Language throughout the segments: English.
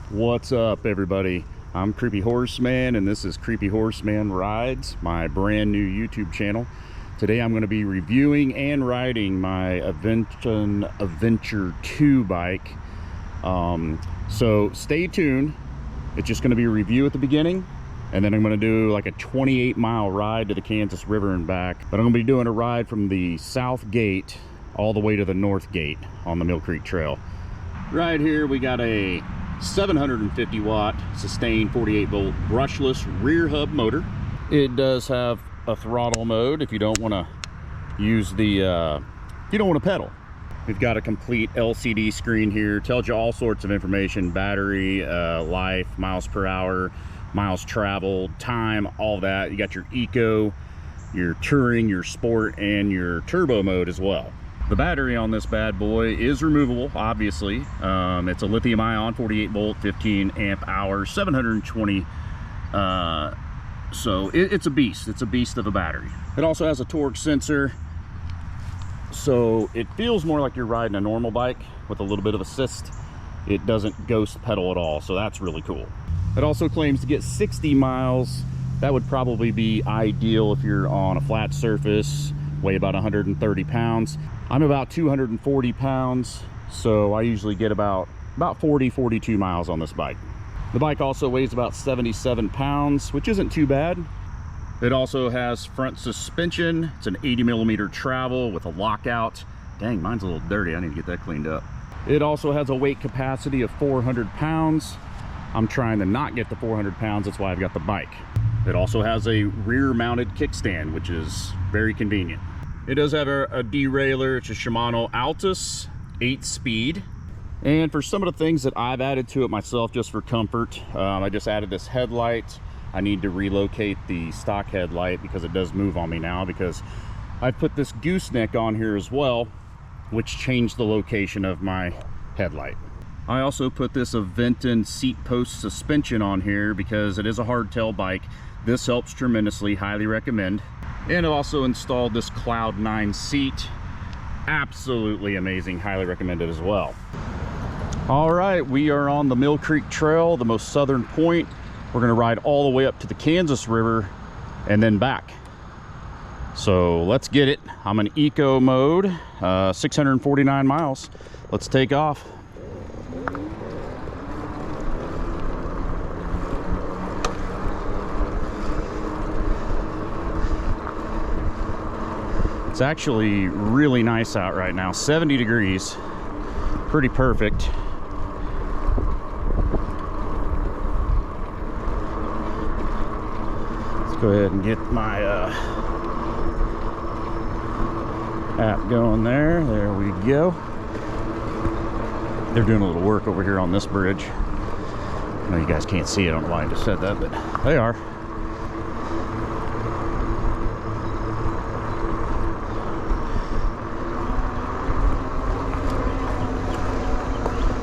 What's up, everybody? I'm Creepyhorseman, and this is Creepyhorseman Rides, my brand new YouTube channel. Today I'm going to be reviewing and riding my Aventon Aventure 2 bike. So stay tuned. It's just going to be a review at the beginning, and then I'm going to do like a 28-mile ride to the Kansas River and back. But I'm going to be doing a ride from the south gate all the way to the north gate on the Mill Creek Trail. Right here we got a 750 watt sustained 48 volt brushless rear hub motor. It does have a throttle mode if you don't want to use the if you don't want to pedal. We've got a complete LCD screen here, tells you all sorts of information: battery life, miles per hour, miles traveled, time, all that. You got your eco, your touring, your sport, and your turbo mode as well. The battery on this bad boy is removable, obviously. It's a lithium ion 48 volt 15 amp hour 720 so it's a beast. It's a beast of a battery. It also has a torque sensor, so it feels more like you're riding a normal bike with a little bit of assist. It doesn't ghost pedal at all, so that's really cool. It also claims to get 60 miles. That would probably be ideal if you're on a flat surface, weigh about 130 pounds. I'm about 240 pounds, so I usually get about 42 miles on this bike. The bike also weighs about 77 pounds, which isn't too bad. It also has front suspension. It's an 80 millimeter travel with a lockout. Dang, mine's a little dirty. I need to get that cleaned up. It also has a weight capacity of 400 pounds. I'm trying to not get to 400 pounds. That's why I've got the bike. It also has a rear mounted kickstand, which is very convenient. It does have a derailleur. It's a Shimano Altus 8-speed. And for some of the things that I've added to it myself, just for comfort, I just added this headlight. I need to relocate the stock headlight because it does move on me now, because I put this gooseneck on here as well, which changed the location of my headlight. I also put this Aventon seat post suspension on here because it is a hardtail bike. This helps tremendously, highly recommend. And I've also installed this Cloud 9 seat. Absolutely amazing, highly recommended as well. All right, we are on the Mill Creek Trail, the most southern point. We're gonna ride all the way up to the Kansas River and then back. So let's get it. I'm in eco mode, 649 miles. Let's take off. It's actually really nice out right now, 70 degrees, pretty perfect. Let's go ahead and get my app going there. There we go. They're doing a little work over here on this bridge. I know you guys can't see it, I don't know why I just said that, but they are.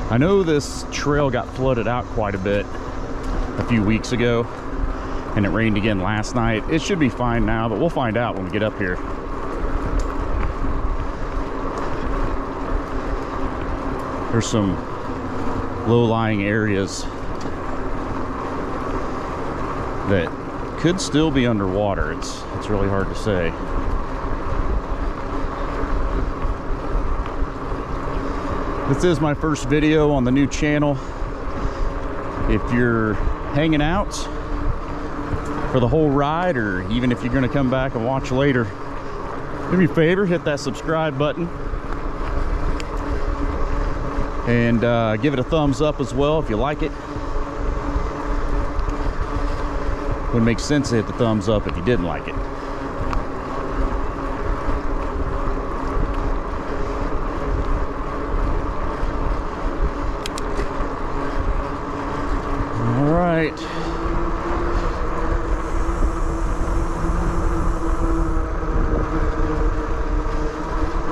I know this trail got flooded out quite a bit a few weeks ago, and it rained again last night. It should be fine now, but we'll find out when we get up here. There's some low-lying areas that could still be underwater. It's really hard to say. This is my first video on the new channel. If you're hanging out for the whole ride, or even if you're gonna come back and watch later, do me a favor, hit that subscribe button. And give it a thumbs up as well if you like it. Wouldn't make sense to hit the thumbs up if you didn't like it. All right.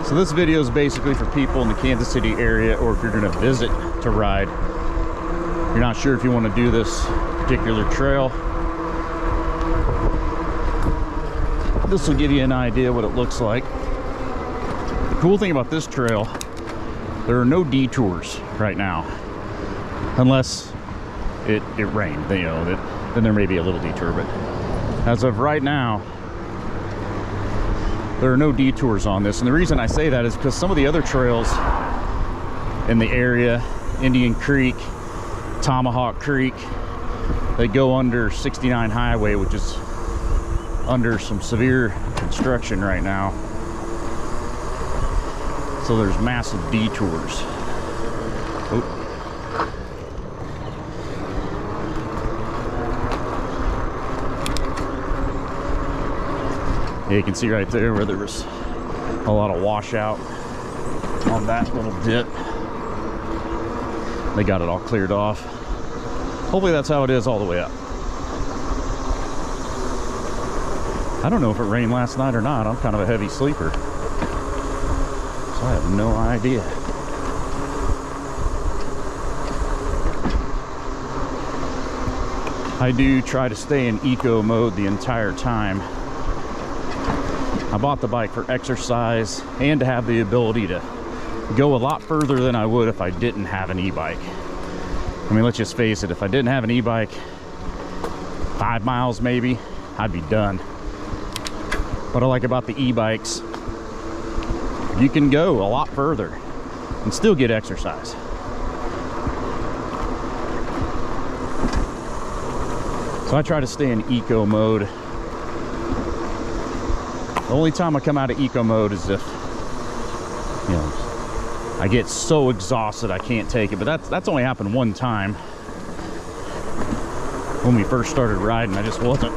So this video is basically for people in the Kansas City area, or if you're going to visit to ride. You're not sure if you want to do this particular trail. This will give you an idea what it looks like. cool thing about this trail, there are no detours right now, unless it rained. You know, then there may be a little detour, but as of right now, there are no detours on this. And the reason I say that is because some of the other trails in the area, Indian Creek, Tomahawk Creek, they go under 69 highway, which is under some severe construction right now. So there's massive detours. Oh. Yeah, you can see right there where there was a lot of washout on that little dip. They got it all cleared off. Hopefully that's how it is all the way up. I don't know if it rained last night or not. I'm kind of a heavy sleeper, so I have no idea. I do try to stay in eco mode the entire time. I bought the bike for exercise and to have the ability to go a lot further than I would if I didn't have an e-bike. I mean, let's just face it, if I didn't have an e-bike, 5 miles maybe, I'd be done. What I like about the e-bikes, you can go a lot further and still get exercise. So I try to stay in eco mode. The only time I come out of eco mode is if, you know, I get so exhausted I can't take it. But that's only happened one time. When we first started riding, I just wasn't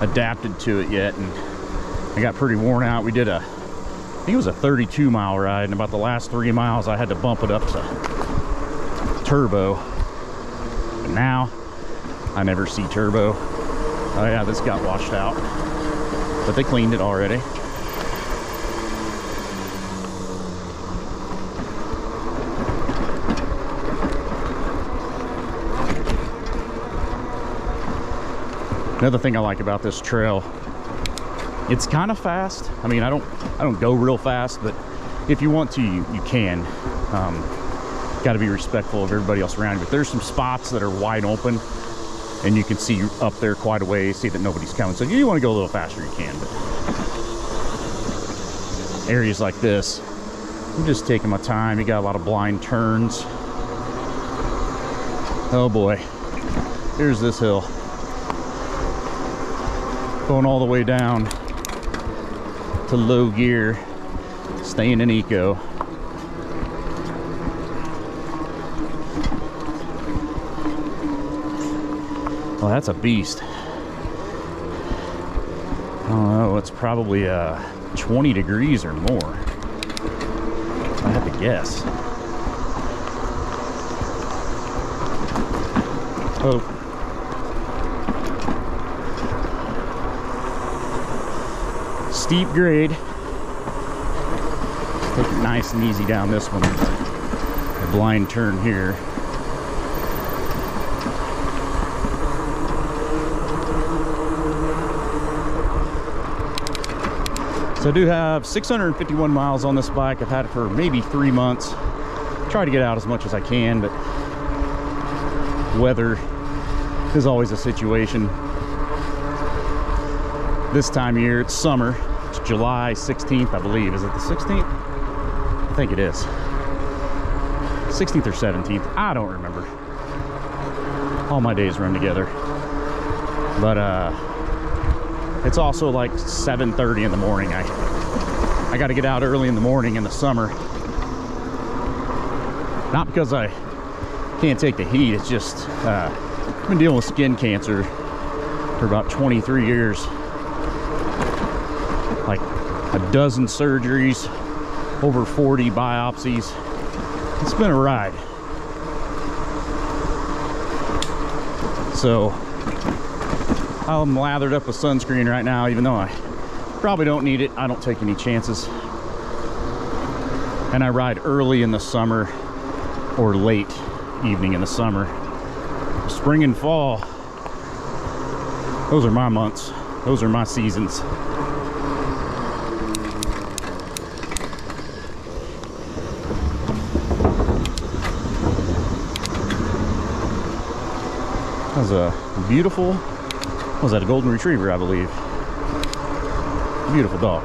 adapted to it yet, and I got pretty worn out. We did I think it was a 32-mile ride, and about the last 3 miles I had to bump it up to turbo. But now I never see turbo. Oh yeah, this got washed out, but they cleaned it already. Another thing I like about this trail, it's kind of fast. I mean, I don't go real fast, but if you want to, you can. Got to be respectful of everybody else around you. But there's some spots that are wide open, and you can see up there quite a ways, see that nobody's coming. So if you want to go a little faster, you can. But areas like this, I'm just taking my time. You got a lot of blind turns. Oh boy, here's this hill. Going all the way down to low gear, staying in eco. Well, that's a beast. I don't know, it's probably 20 degrees or more, if I had to guess. Oh. Steep grade. Take it nice and easy down this one. A blind turn here. So I do have 651 miles on this bike. I've had it for maybe 3 months. Try to get out as much as I can, but weather is always a situation. This time of year, it's summer. It's July 16th, I believe. Is it the 16th? I think it is. 16th or 17th. I don't remember. All my days run together. But it's also like 7:30 in the morning. I got to get out early in the morning in the summer. Not because I can't take the heat. It's just I've been dealing with skin cancer for about 23 years. Like a dozen surgeries, over 40 biopsies. It's been a ride. So I'm lathered up with sunscreen right now, even though I probably don't need it. I don't take any chances. And I ride early in the summer or late evening in the summer. Spring and fall, those are my months. Those are my seasons. That was a beautiful, what was that, a golden retriever, I believe. Beautiful dog.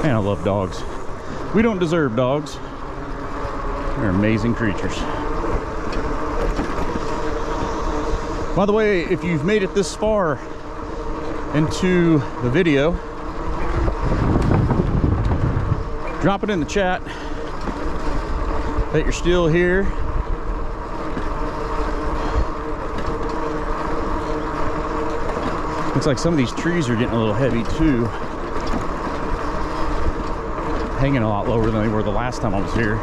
Man, I love dogs. We don't deserve dogs. They're amazing creatures. By the way, if you've made it this far into the video, drop it in the chat that you're still here. Looks like some of these trees are getting a little heavy too. Hanging a lot lower than they were the last time I was here.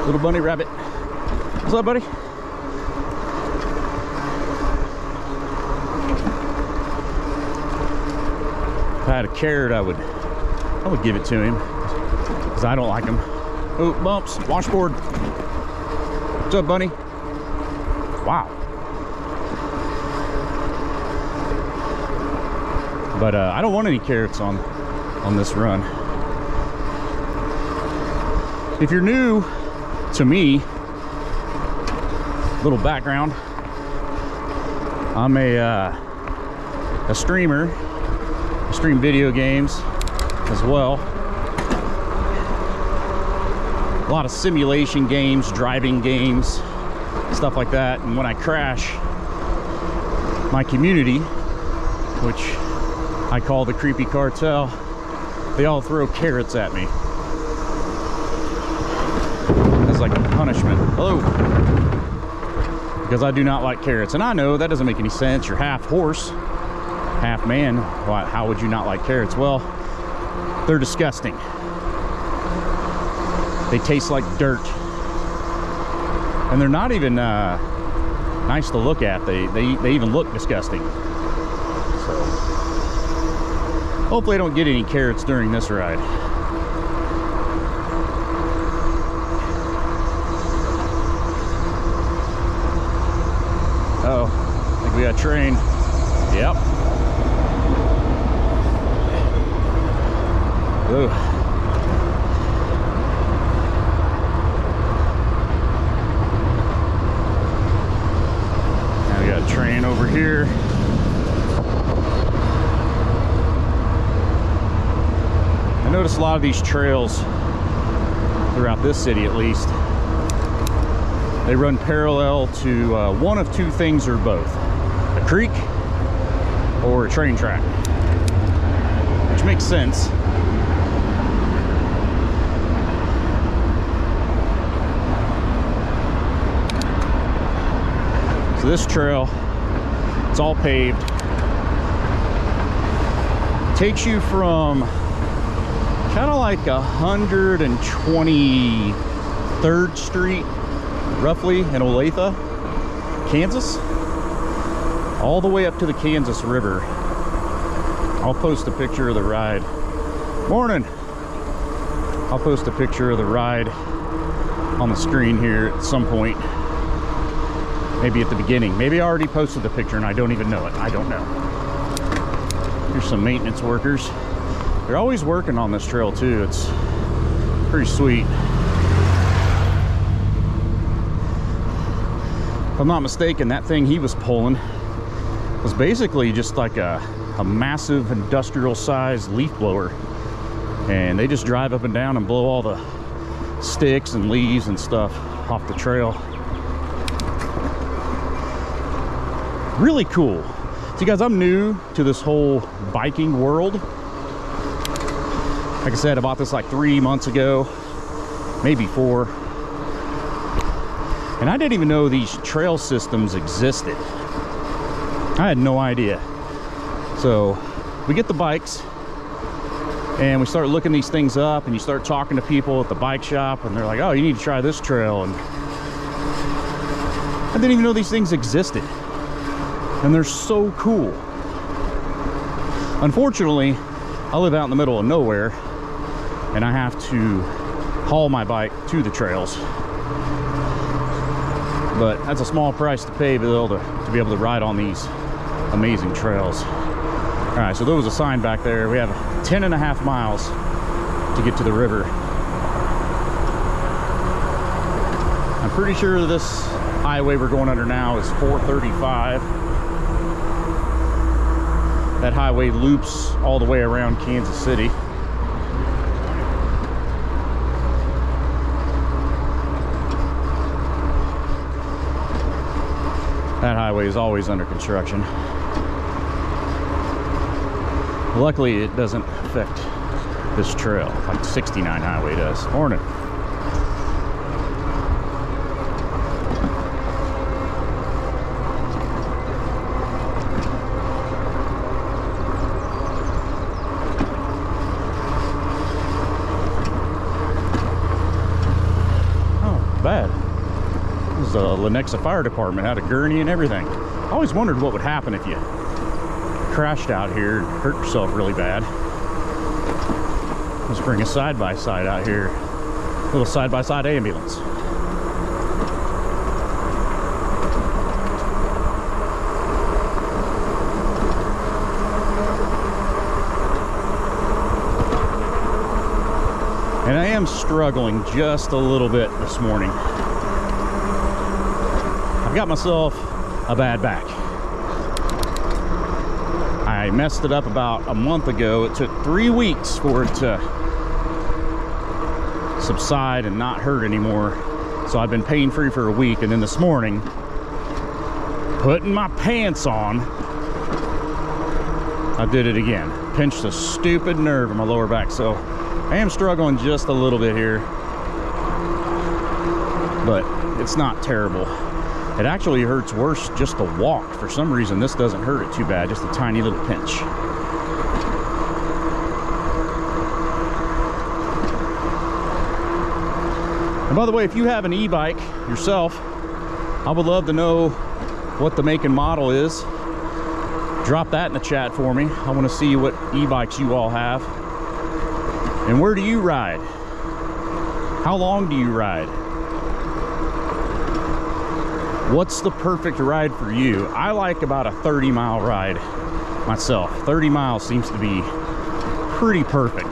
Little bunny rabbit. What's up, buddy? If I had a carrot, I would give it to him, because I don't like them. Oh, bumps, washboard. What's up, bunny? Wow. But I don't want any carrots on this run. If you're new to me, little background, I'm a streamer. I stream video games as well. A lot of simulation games, driving games, stuff like that. And when I crash, my community, which I call the Creepy Cartel, they all throw carrots at me as like a punishment. Hello. Because I do not like carrots. And I know that doesn't make any sense. You're half horse, half man. Why, how would you not like carrots? Well, they're disgusting. They taste like dirt. And they're not even nice to look at. They even look disgusting. So hopefully I don't get any carrots during this ride. Uh-oh, I think we got a train. Yep. Ooh. Now we got a train over here. I noticed a lot of these trails throughout this city, at least, they run parallel to one of two things or both: a creek or a train track, which makes sense. So this trail, it's all paved, takes you from kind of like 123rd Street, roughly, in Olathe, Kansas, all the way up to the Kansas River. I'll post a picture of the ride. Morning. I'll post a picture of the ride on the screen here at some point. Maybe at the beginning. Maybe I already posted the picture and I don't even know it. I don't know. Here's some maintenance workers. They're always working on this trail too. It's pretty sweet. If I'm not mistaken, that thing he was pulling was basically just like a massive industrial sized leaf blower. And they just drive up and down and blow all the sticks and leaves and stuff off the trail. Really cool. So guys, I'm new to this whole biking world. Like I said, I bought this like 3 months ago, maybe 4. And I didn't even know these trail systems existed. I had no idea. So we get the bikes and we start looking these things up, and you start talking to people at the bike shop and they're like, oh, you need to try this trail. And I didn't even know these things existed. And they're so cool. Unfortunately, I live out in the middle of nowhere and I have to haul my bike to the trails. But that's a small price to pay to be able to ride on these amazing trails. All right, so there was a sign back there. We have 10.5 miles to get to the river. I'm pretty sure this highway we're going under now is 435. That highway loops all the way around Kansas City. That highway is always under construction. Luckily, it doesn't affect this trail like 69 highway does. Morning. Bad. This is the Lenexa Fire Department, had a gurney and everything. I always wondered what would happen if you crashed out here and hurt yourself really bad. Let's bring a side-by-side out here. A little side-by-side ambulance. And I am struggling just a little bit this morning. I've got myself a bad back. I messed it up about a month ago. It took 3 weeks for it to subside and not hurt anymore. So I've been pain-free for a week, and then this morning, putting my pants on, I did it again. Pinched a stupid nerve in my lower back. So I am struggling just a little bit here, but it's not terrible. It actually hurts worse just to walk. For some reason, this doesn't hurt it too bad, just a tiny little pinch. And by the way, if you have an e-bike yourself, I would love to know what the make and model is. Drop that in the chat for me. I want to see what e-bikes you all have. And where do you ride? How long do you ride? What's the perfect ride for you? I like about a 30-mile ride myself. 30 miles seems to be pretty perfect.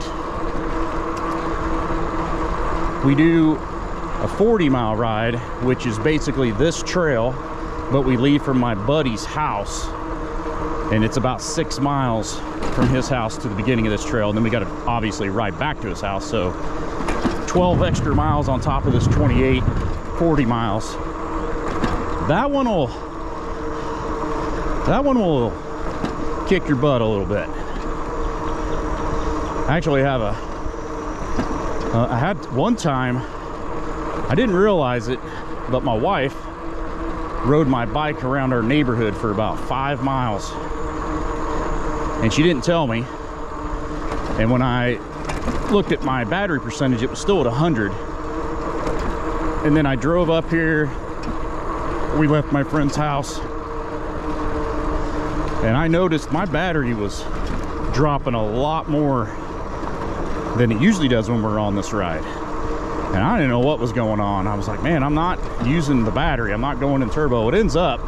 We do a 40-mile ride, which is basically this trail, but we leave from my buddy's house, and it's about 6 miles from his house to the beginning of this trail, and then we got to obviously ride back to his house. So 12 extra miles on top of this 28, 40 miles. That one will kick your butt a little bit. I actually have I had one time, I didn't realize it, but my wife rode my bike around our neighborhood for about 5 miles. And she didn't tell me. And when I looked at my battery percentage, it was still at 100. And then I drove up here. We left my friend's house. And I noticed my battery was dropping a lot more than it usually does when we're on this ride. And I didn't know what was going on. I was like, man, I'm not using the battery. I'm not going in turbo. It ends up,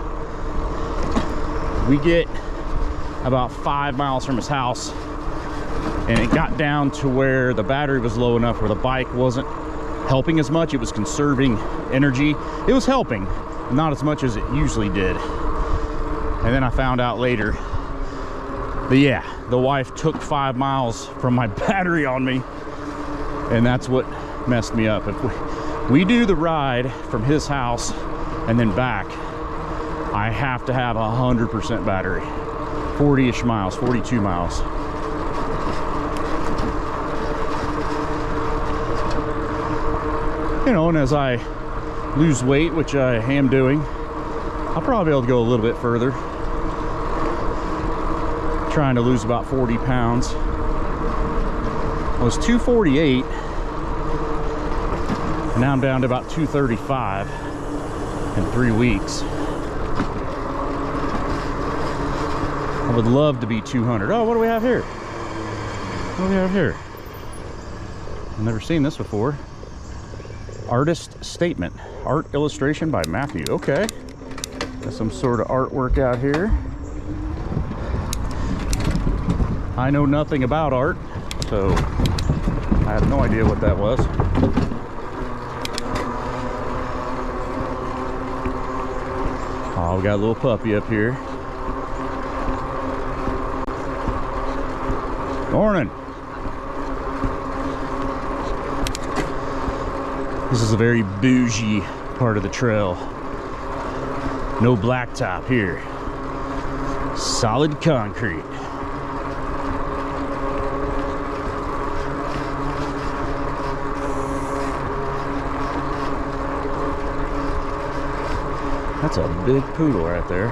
we get about 5 miles from his house, and it got down to where the battery was low enough where the bike wasn't helping as much. It was conserving energy. It was helping, not as much as it usually did. And then I found out later that, yeah, the wife took 5 miles from my battery on me, and that's what messed me up. If we do the ride from his house and then back, I have to have 100% battery. 40-ish miles, 42 miles. You know, and as I lose weight, which I am doing, I'll probably be able to go a little bit further. Trying to lose about 40 pounds. I was 248, and now I'm down to about 235 in 3 weeks. I would love to be 200. Oh, what do we have here? What do we have here? I've never seen this before. Artist statement. Art illustration by Matthew. Okay. Got some sort of artwork out here. I know nothing about art, so I have no idea what that was. Oh, we got a little puppy up here. Morning. This is a very bougie part of the trail. No blacktop here. Solid concrete. That's a big poodle right there.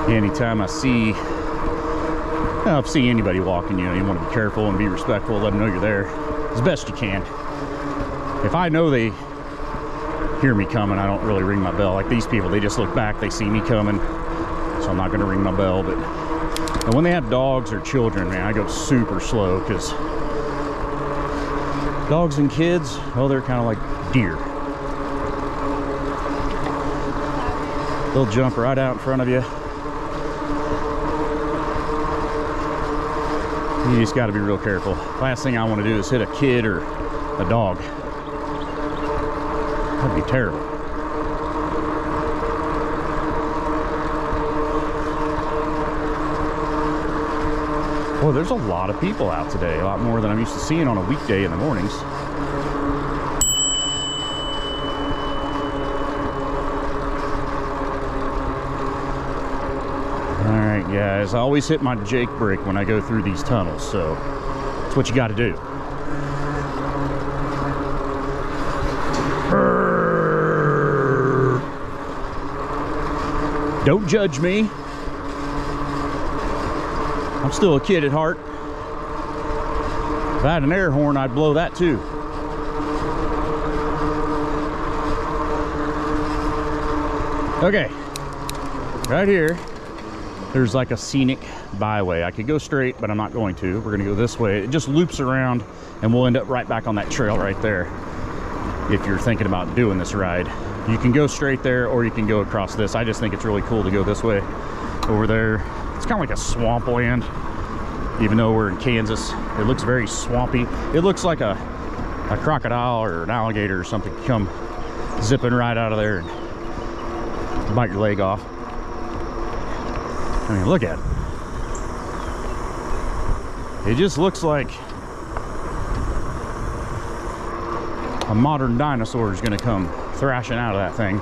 Anytime I see, well, if I see anybody walking, you want to be careful and be respectful, let them know you're there as best you can. If I know they hear me coming, I don't really ring my bell. Like these people, they just look back, they see me coming, so I'm not going to ring my bell. But and when they have dogs or children, man, I go super slow, because dogs and kids, well, they're kind of like deer. They'll jump right out in front of you. You just got to be real careful. Last thing I want to do is hit a kid or a dog. That'd be terrible. Well, there's a lot of people out today, a lot more than I'm used to seeing on a weekday in the mornings. Alright guys, I always hit my Jake brake when I go through these tunnels, so that's what you got to do. Don't judge me. I'm still a kid at heart. If I had an air horn, I'd blow that too. Okay, right here, there's like a scenic byway. I could go straight, but I'm not going to. We're gonna go this way. It just loops around and we'll end up right back on that trail right there. If you're thinking about doing this ride, you can go straight there or you can go across this. I just think it's really cool to go this way. Over there, it's kind of like a swamp land. Even though we're in Kansas, it looks very swampy. It looks like a crocodile or an alligator or something come zipping right out of there and bite your leg off. I mean, look at it. It just looks like a modern dinosaur is going to come thrashing out of that thing.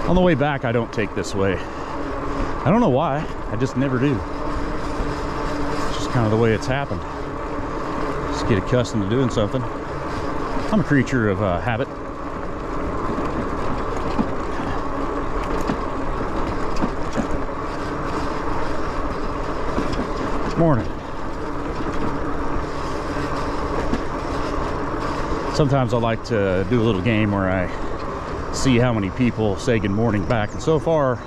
On the way back, I don't take this way. I don't know why. I just never do. It's just kind of the way it's happened. Just get accustomed to doing something. I'm a creature of habit. Morning. Sometimes I like to do a little game where I see how many people say good morning back, and so far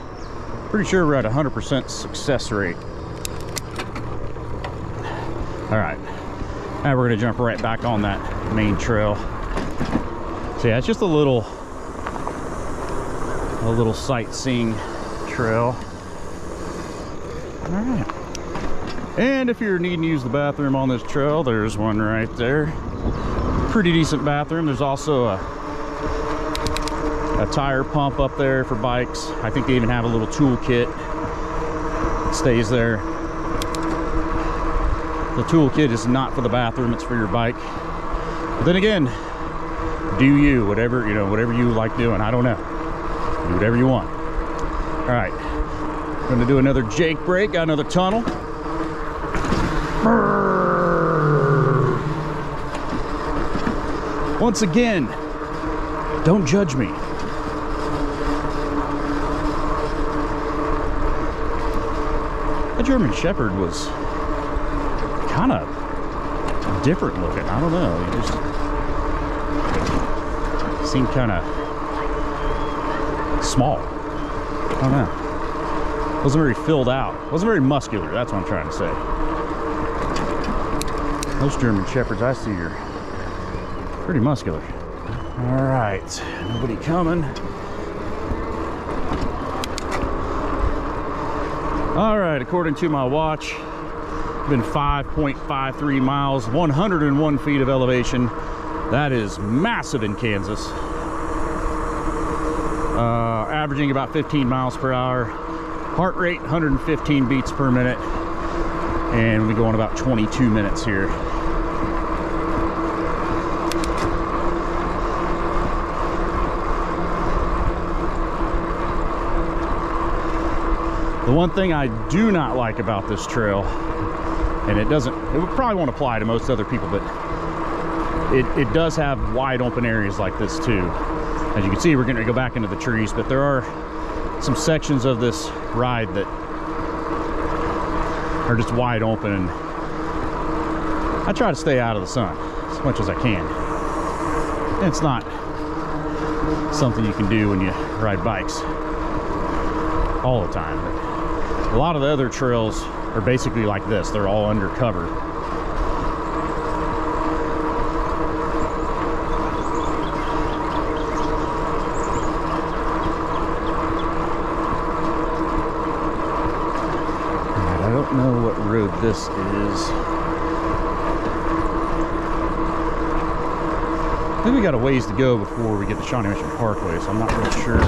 pretty sure we're at 100% success rate. All right, now we're gonna jump right back on that main trail. So yeah, it's just a little sightseeing trail. All right, and if you're needing to use the bathroom on this trail, there's one right there. Pretty decent bathroom. There's also a tire pump up there for bikes. I think they even have a little tool kit that stays there. The tool kit is not for the bathroom, it's for your bike. But then again, do you, whatever you like doing. I don't know. Do whatever you want. All right, I'm gonna do another Jake brake, got another tunnel. Once again, don't judge me. The German Shepherd was kind of different looking. I don't know. He just seemed kind of small. I don't know. Wasn't very filled out. Wasn't very muscular. That's what I'm trying to say. Those German Shepherds I see are pretty muscular. All right, nobody coming. All right, according to my watch, been 5.53 miles, 101 feet of elevation. That is massive in Kansas. Averaging about 15 miles per hour. Heart rate 115 beats per minute. And we'll be going about 22 minutes here. The one thing I do not like about this trail, and it would probably won't apply to most other people, but it does have wide open areas like this too. As you can see, we're going to go back into the trees, but there are some sections of this ride that are just wide open, and I try to stay out of the sun as much as I can. It's not something you can do when you ride bikes all the time, but a lot of the other trails are basically like this. They're all undercover. And I don't know what road this is. I think we got a ways to go before we get to Shawnee Mission Parkway, so I'm not really sure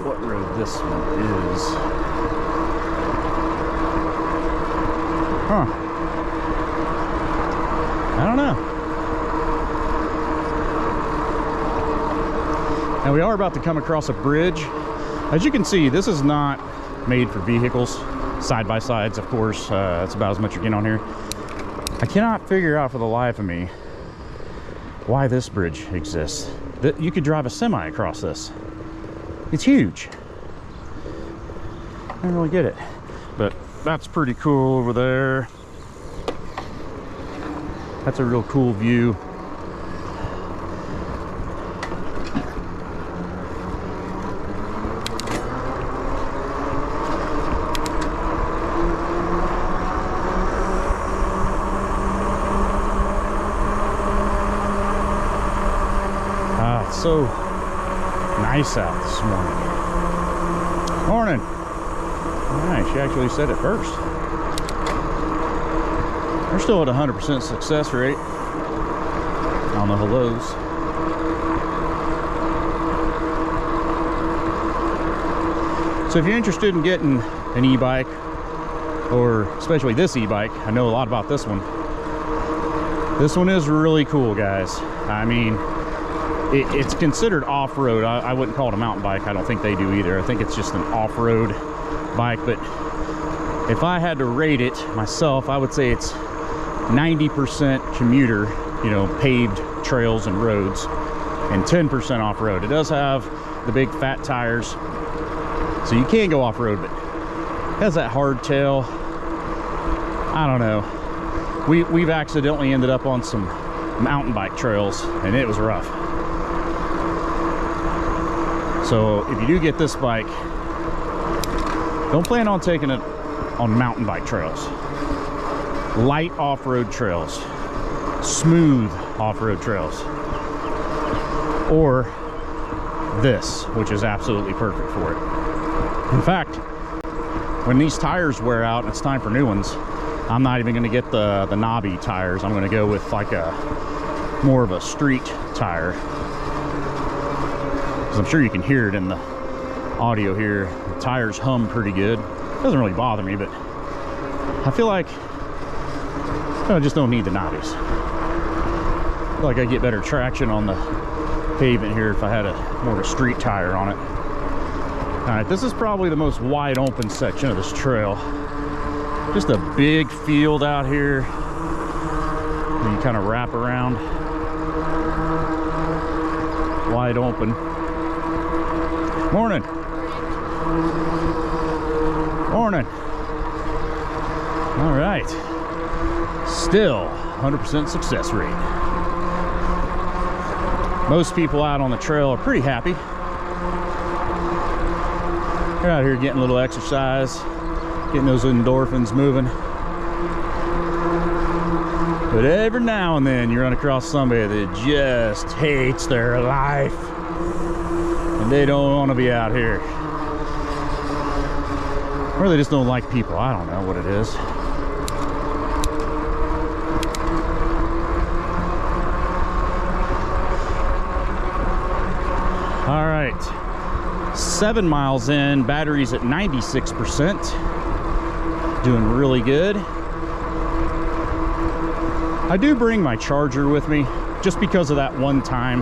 what road this one is. Huh. I don't know. Now we are about to come across a bridge. As you can see, this is not made for vehicles. Side-by-sides, of course. That's about as much you get on here. I cannot figure out for the life of me why this bridge exists. That you could drive a semi across this. It's huge. I don't really get it, but that's pretty cool over there. That's a real cool view. It's so nice out this morning. Morning. All right, she actually said it first. We're still at 100% success rate on the hellos. So if you're interested in getting an e-bike, or especially this e-bike, I know a lot about this one. This one is really cool, guys. I mean, it's considered off-road. I wouldn't call it a mountain bike. I don't think they do either. I think it's just an off-road bike, but if I had to rate it myself, I would say it's 90% commuter, you know, paved trails and roads, and 10% off-road. It does have the big fat tires, so you can go off-road, but it has that hard tail. I don't know. We've accidentally ended up on some mountain bike trails, and it was rough. So if you do get this bike, don't plan on taking it on mountain bike trails. Light off-road trails, smooth off-road trails, or this, which is absolutely perfect for it. In fact, when these tires wear out and it's time for new ones, I'm not even going to get the knobby tires. I'm going to go with like a more of a street tire, because I'm sure you can hear it in the audio here. The tires hum pretty good. It doesn't really bother me, but I feel like I just don't need the knobbies. I feel like I get better traction on the pavement here if I had more of a street tire on it. All right, this is probably the most wide open section of this trail. Just a big field out here. And you kind of wrap around. Wide open. Morning. Morning. All right. Still 100% success rate. Most people out on the trail are pretty happy. They're out here getting a little exercise, getting those endorphins moving. But every now and then you run across somebody that just hates their life and they don't want to be out here, or they just don't like people. I don't know what it is. All right, 7 miles in, battery's at 96%. Doing really good. I do bring my charger with me just because of that one time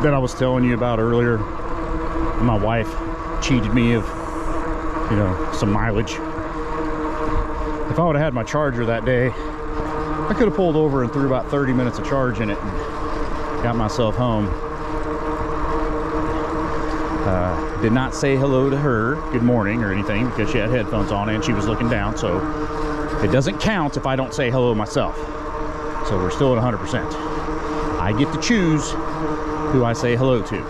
that I was telling you about earlier. My wife cheated me of, you know, some mileage. If I would have had my charger that day, I could have pulled over and threw about 30 minutes of charge in it and got myself home. Did not say hello to her, good morning or anything, because she had headphones on and she was looking down, so it doesn't count if I don't say hello myself. So we're still at 100%. I get to choose who I say hello to.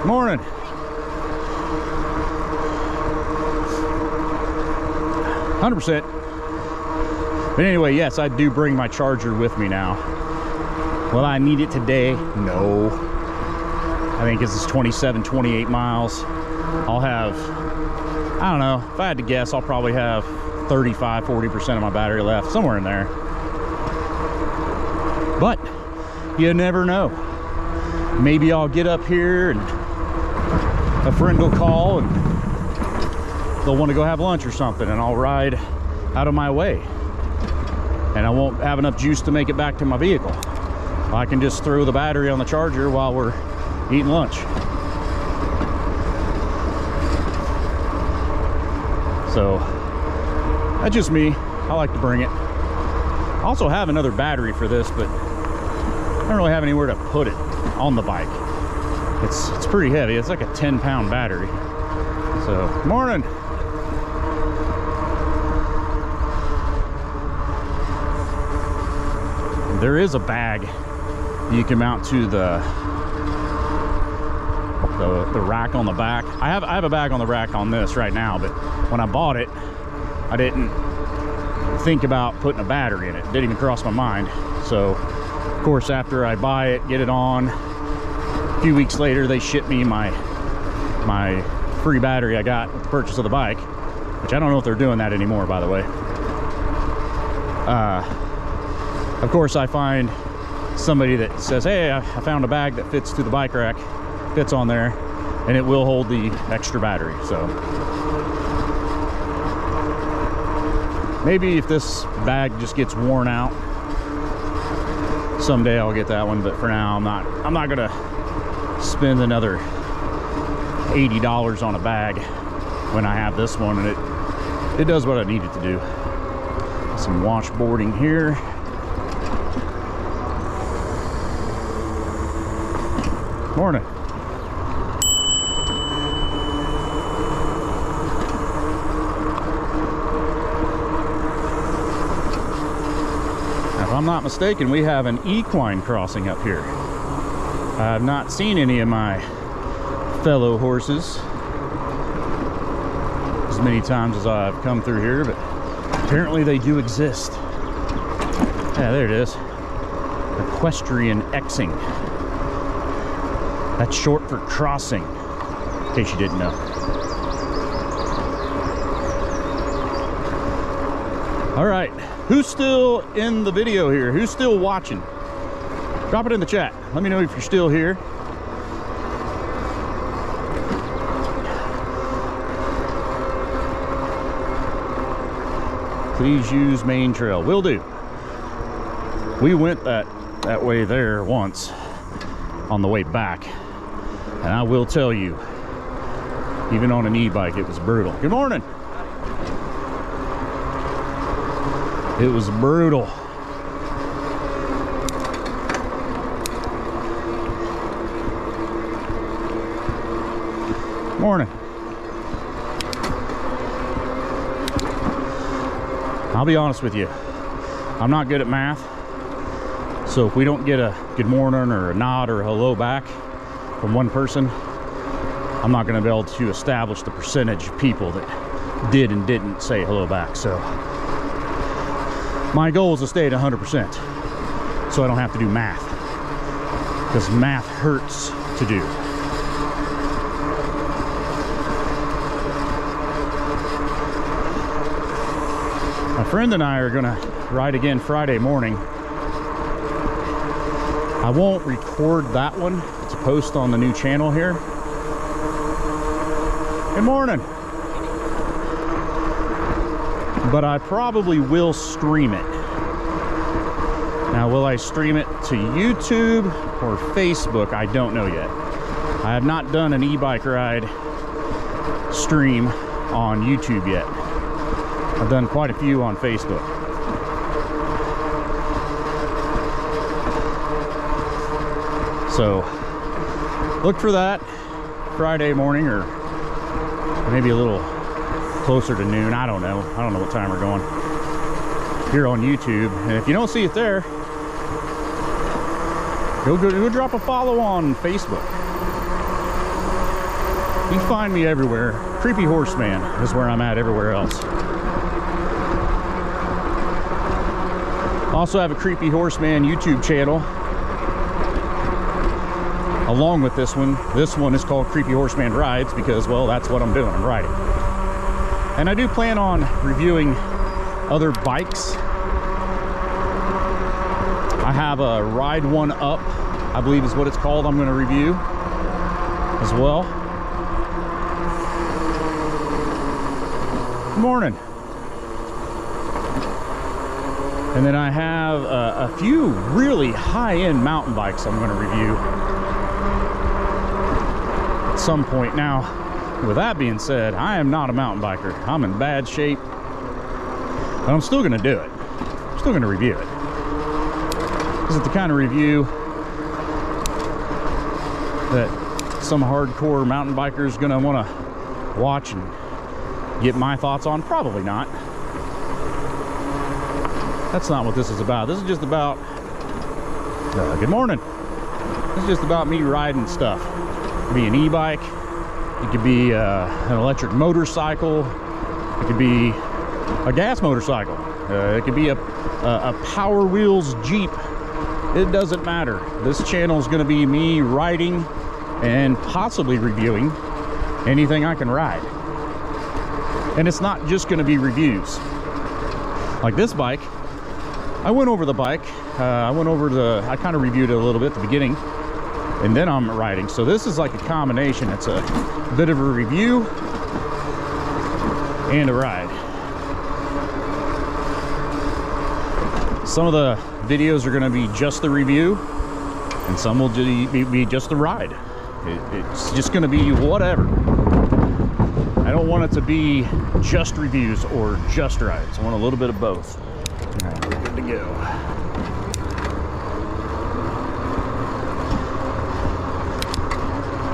Morning. %. But anyway, yes, I do bring my charger with me now. Will I need it today? No. I think this is 27, 28 miles. I'll have, I don't know, if I had to guess, I'll probably have 35, 40% of my battery left, somewhere in there. But you never know. Maybe I'll get up here and a friend will call and they'll want to go have lunch or something, and I'll ride out of my way. And I won't have enough juice to make it back to my vehicle. I can just throw the battery on the charger while we're eating lunch. So that's just me. I like to bring it. I also have another battery for this, but I don't really have anywhere to put it on the bike. It's pretty heavy. It's like a 10-pound battery. So, morning. There is a bag you can mount to the rack on the back. I have a bag on the rack on this right now, but when I bought it, I didn't think about putting a battery in it. It didn't even cross my mind. So, of course, after I buy it, get it on, a few weeks later, they ship me my free battery I got with the purchase of the bike, which I don't know if they're doing that anymore, by the way. Of course, I find somebody that says, hey, I found a bag that fits to the bike rack, fits on there, and it will hold the extra battery. So maybe if this bag just gets worn out, someday I'll get that one, but for now I'm not gonna spend another $80 on a bag when I have this one, and it does what I need it to do. Some washboarding here. Morning. Now, if I'm not mistaken, we have an equine crossing up here. I've not seen any of my fellow horses as many times as I've come through here, but apparently they do exist. Yeah, there it is. Equestrian Xing. That's short for crossing, in case you didn't know. All right, who's still in the video here? Who's still watching? Drop it in the chat. Let me know if you're still here. Please use main trail. Will do. We went that way there once on the way back. And I will tell you, even on an e-bike, it was brutal. Good morning. It was brutal. Morning. I'll be honest with you, I'm not good at math. So if we don't get a good morning or a nod or a hello back from one person, I'm not going to be able to establish the percentage of people that did and didn't say hello back. So my goal is to stay at 100%, so I don't have to do math, because math hurts to do. My friend and I are gonna ride again Friday morning. I won't record that one. It's a post on the new channel here. Good morning. But I probably will stream it. Now, will I stream it to YouTube or Facebook? I don't know yet. I have not done an e-bike ride stream on YouTube yet. I've done quite a few on Facebook. So look for that Friday morning, or maybe a little closer to noon. I don't know what time we're going here on YouTube. And if you don't see it there, go drop a follow on Facebook. You can find me everywhere. Creepyhorseman is where I'm at everywhere else. Also have a Creepyhorseman YouTube channel along with this one. This one is called Creepyhorseman Rides because, well, that's what I'm doing. I'm riding. And I do plan on reviewing other bikes. I have a Ride One Up, I believe is what it's called, I'm going to review as well. Good morning. And then I have a few really high-end mountain bikes I'm going to review at some point. Now, with that being said, I am not a mountain biker. I'm in bad shape, but I'm still going to do it. I'm still going to review it. This is the kind of review that some hardcore mountain biker is going to want to watch and get my thoughts on. Probably not. That's not what this is about. This is just about good morning. This is just about me riding stuff. It could be an e-bike, it could be an electric motorcycle, it could be a gas motorcycle, it could be a Power Wheels Jeep. It doesn't matter. This channel is going to be me riding and possibly reviewing anything I can ride. And it's not just going to be reviews. Like this bike, I went over the bike. I kind of reviewed it a little bit at the beginning, and then I'm riding. So this is like a combination. It's a bit of a review and a ride. Some of the videos are going to be just the review, and some will be just the ride. It's just going to be whatever. I don't want it to be just reviews or just rides. I want a little bit of both. All right, we're good to go.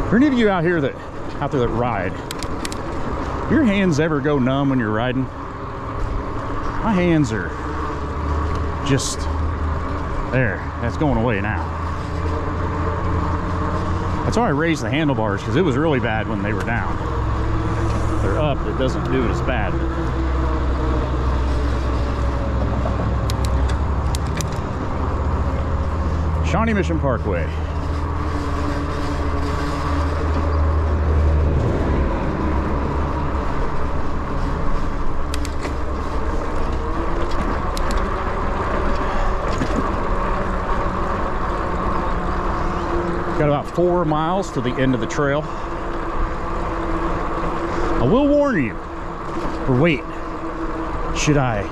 For any of you out there that ride, your hands ever go numb when you're riding? My hands are just there. That's going away now. That's why I raised the handlebars, because it was really bad when they were down. They're up, it doesn't do it as bad. Shawnee Mission Parkway. Got about 4 miles to the end of the trail. I will warn you, or wait, should I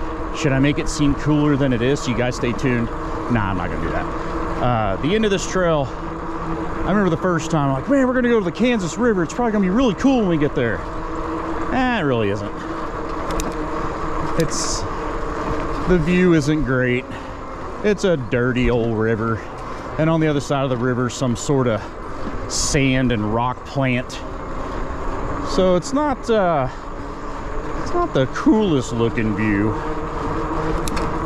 make it seem cooler than it is so you guys stay tuned? Nah, I'm not gonna do that. The end of this trail, I remember the first time, I'm like, man, we're gonna go to the Kansas River. It's probably gonna be really cool when we get there. It really isn't. The view isn't great. It's a dirty old river. And on the other side of the river, some sort of sand and rock plant. So it's not the coolest looking view.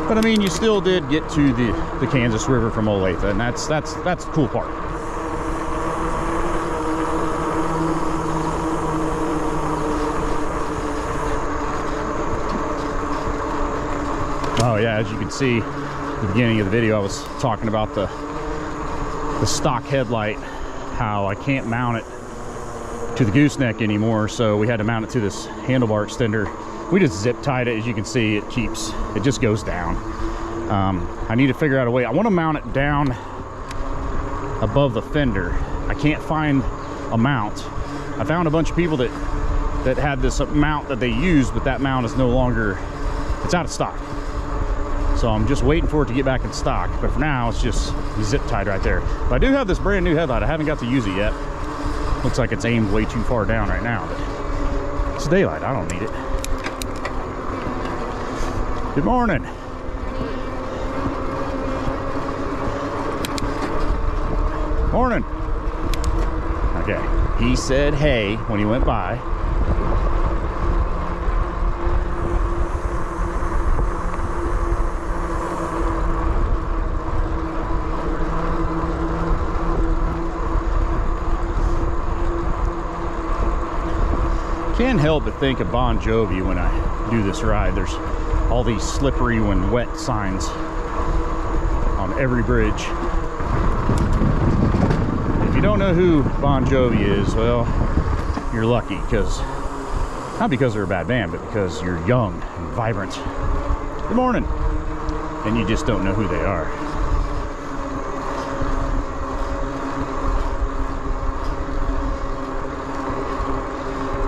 But I mean, you still did get to the Kansas River from Olathe, and that's the cool part. Oh yeah, as you can see at the beginning of the video, I was talking about the stock headlight, how I can't mount it to the gooseneck anymore, so we had to mount it to this handlebar extender. We just zip tied it. As you can see, it just goes down. I need to figure out a way. I want to mount it down above the fender. I can't find a mount. I found a bunch of people that had this mount that they used, but that mount is no longer, it's out of stock. So I'm just waiting for it to get back in stock. But for now, it's just zip tied right there. But I do have this brand new headlight. I haven't got to use it yet. Looks like it's aimed way too far down right now, but it's daylight. I don't need it. Good morning. Morning. Okay, he said hey when he went by. Can't help but think of Bon Jovi when I do this ride. There's all these slippery when wet signs on every bridge. If you don't know who Bon Jovi is, well, you're lucky, not because they're a bad band, but because you're young and vibrant. Good morning. And you just don't know who they are.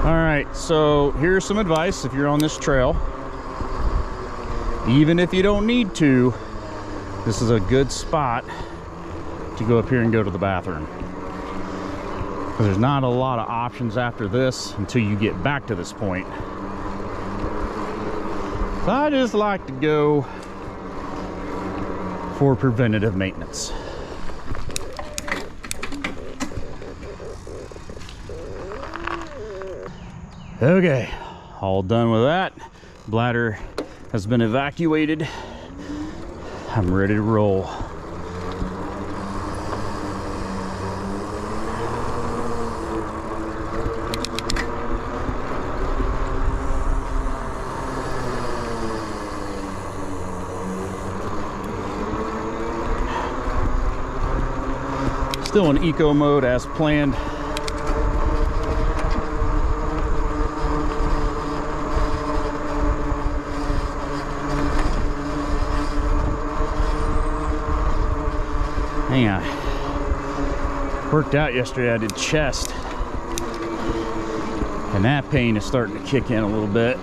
All right, so here's some advice if you're on this trail. Even if you don't need to, this is a good spot to go up here and go to the bathroom. Because there's not a lot of options after this until you get back to this point. So I just like to go for preventative maintenance. Okay, all done with that. Bladder has been evacuated. I'm ready to roll. Still in eco mode as planned. Hang on. Worked out yesterday. I did chest, and that pain is starting to kick in a little bit.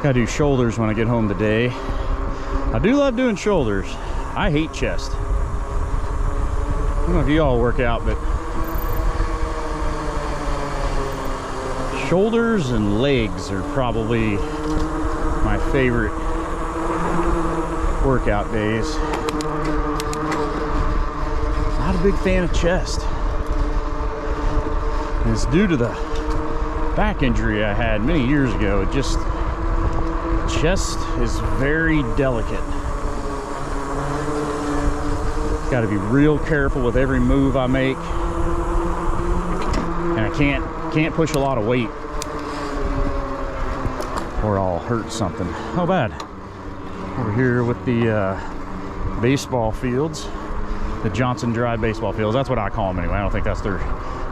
Gotta do shoulders when I get home today. I do love doing shoulders. I hate chest. I don't know if you all work out, but shoulders and legs are probably my favorite workout days. Not a big fan of chest. And it's due to the back injury I had many years ago. It just, chest is very delicate. Got to be real careful with every move I make. And I can't push a lot of weight or I'll hurt something. How bad? Over here with the baseball fields, the Johnson Drive baseball fields. That's what I call them anyway. I don't think that's their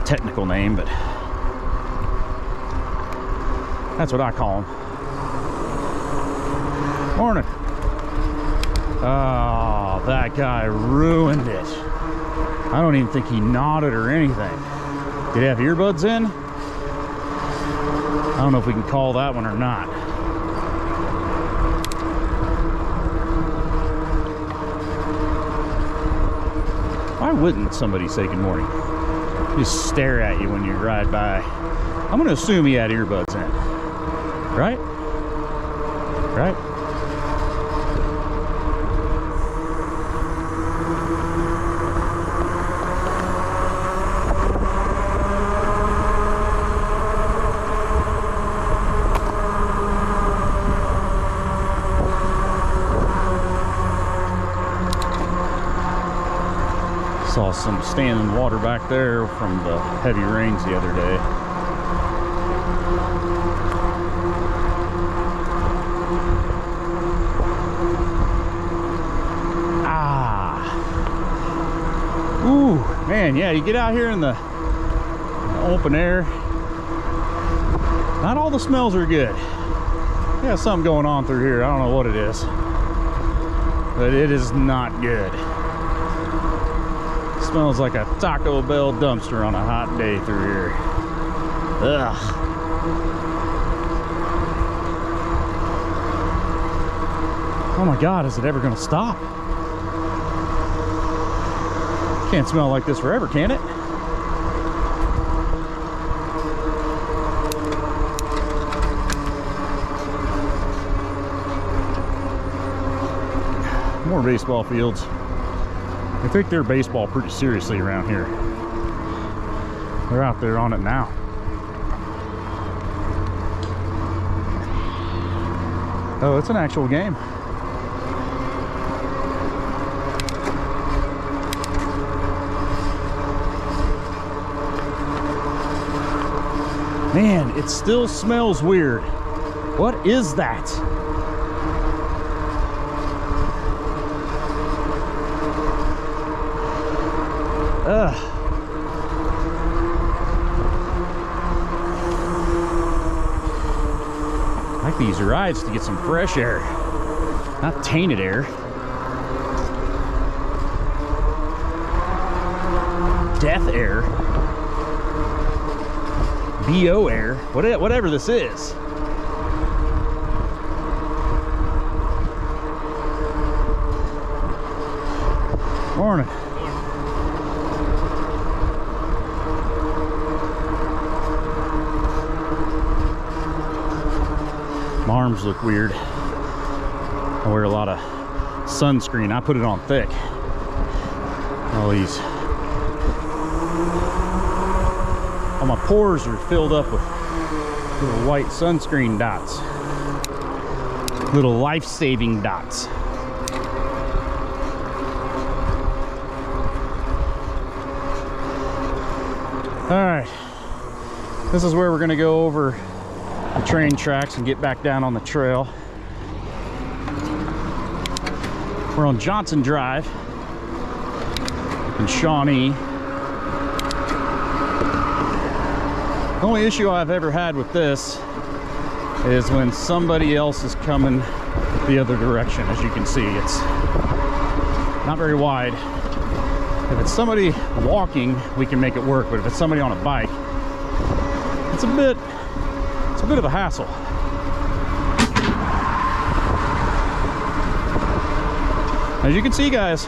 technical name, but that's what I call them. Morning. Oh, that guy ruined it. I don't even think he nodded or anything. Did he have earbuds in? I don't know if we can call that one or not. Why wouldn't somebody say good morning? Just stare at you when you ride by. I'm going to assume he had earbuds in. Right? Right? Saw some standing water back there from the heavy rains the other day. Man, yeah, you get out here in the open air, not all the smells are good. Yeah, something going on through here. I don't know what it is, but it is not good. It smells like a Taco Bell dumpster on a hot day through here. Ugh. Oh my God, is it ever gonna stop? Can't smell like this forever, can it? More baseball fields. I think they're baseball pretty seriously around here. They're out there on it now. Oh, it's an actual game. Man, it still smells weird. What is that? Ugh. I like these rides to get some fresh air, not tainted air. Death air. BO air. Whatever this is. Morning. My arms look weird. I wear a lot of sunscreen. I put it on thick. All these. All my pores are filled up with little white sunscreen dots. Little life-saving dots. All right. This is where we're gonna go over the train tracks and get back down on the trail. We're on Johnson Drive in Shawnee. The only issue I've ever had with this is when somebody else is coming the other direction. As you can see, it's not very wide. If it's somebody walking, we can make it work, but if it's somebody on a bike, it's a bit of a hassle. As you can see, guys,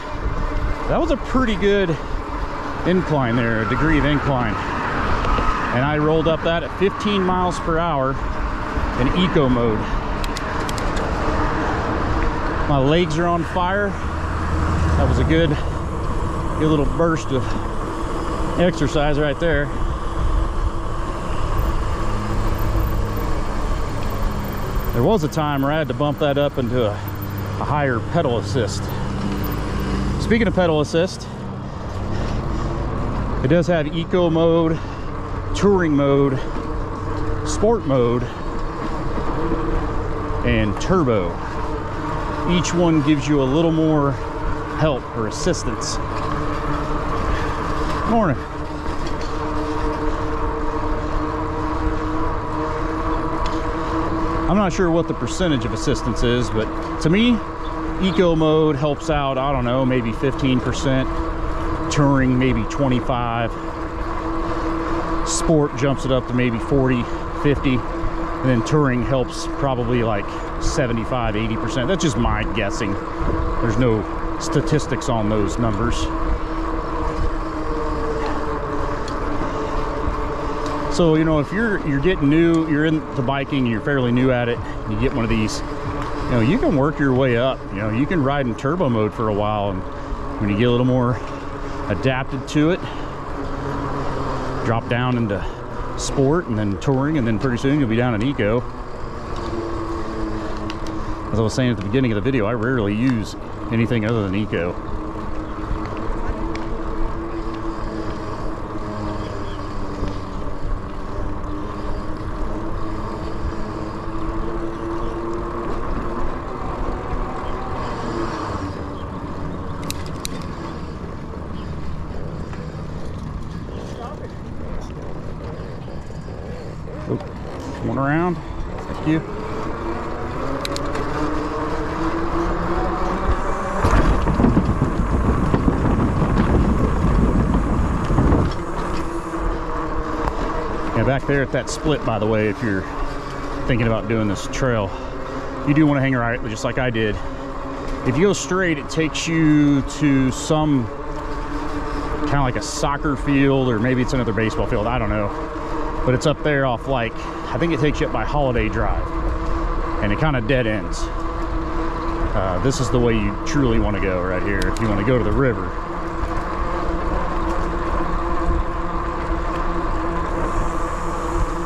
that was a pretty good incline there, a degree of incline. And I rolled up that at 15 miles per hour in eco mode. My legs are on fire. That was a good little burst of exercise right there. There was a time where I had to bump that up into a higher pedal assist. Speaking of pedal assist, it does have eco mode, touring mode, sport mode, and turbo. Each one gives you a little more help or assistance. Morning. I'm not sure what the percentage of assistance is, but to me, eco mode helps out, I don't know, maybe 15%. Touring, maybe 25. Sport jumps it up to maybe 40, 50. And then touring helps probably like 75, 80%. That's just my guessing. There's no statistics on those numbers. So, you know, if you're getting new, you're into biking, you're fairly new at it, you get one of these, you know, you can work your way up. You know, you can ride in turbo mode for a while, and when you get a little more adapted to it, drop down into sport and then touring, and then pretty soon you'll be down in eco. As I was saying at the beginning of the video, I rarely use anything other than eco. Oh, one around. Thank you. Yeah, back there at that split, by the way, if you're thinking about doing this trail, you do want to hang right, just like I did. If you go straight, it takes you to some kind of like a soccer field, or maybe it's another baseball field, I don't know. But it's up there off, like, I think it takes you up by Holiday Drive, and it kind of dead ends. This is the way you truly want to go right here if you want to go to the river.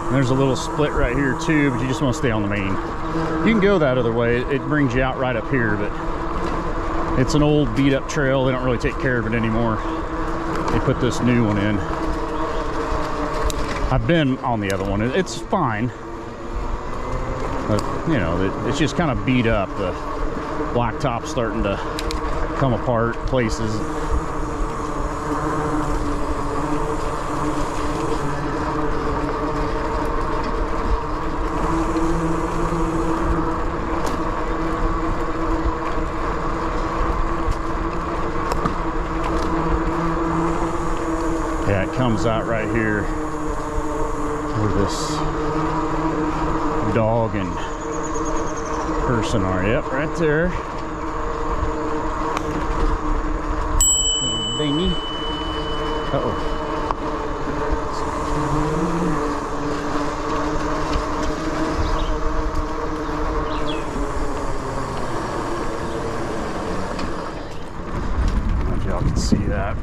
And there's a little split right here too, but you just want to stay on the main. You can go that other way. It brings you out right up here, but it's an old beat up trail. They don't really take care of it anymore. They put this new one in. I've been on the other one. It's fine, but you know, it's just kind of beat up. The blacktop's starting to come apart places. Yeah, it comes out right here where this dog and person are. Yep, right there. Little dingy. Uh-oh. I don't know if y'all can see that.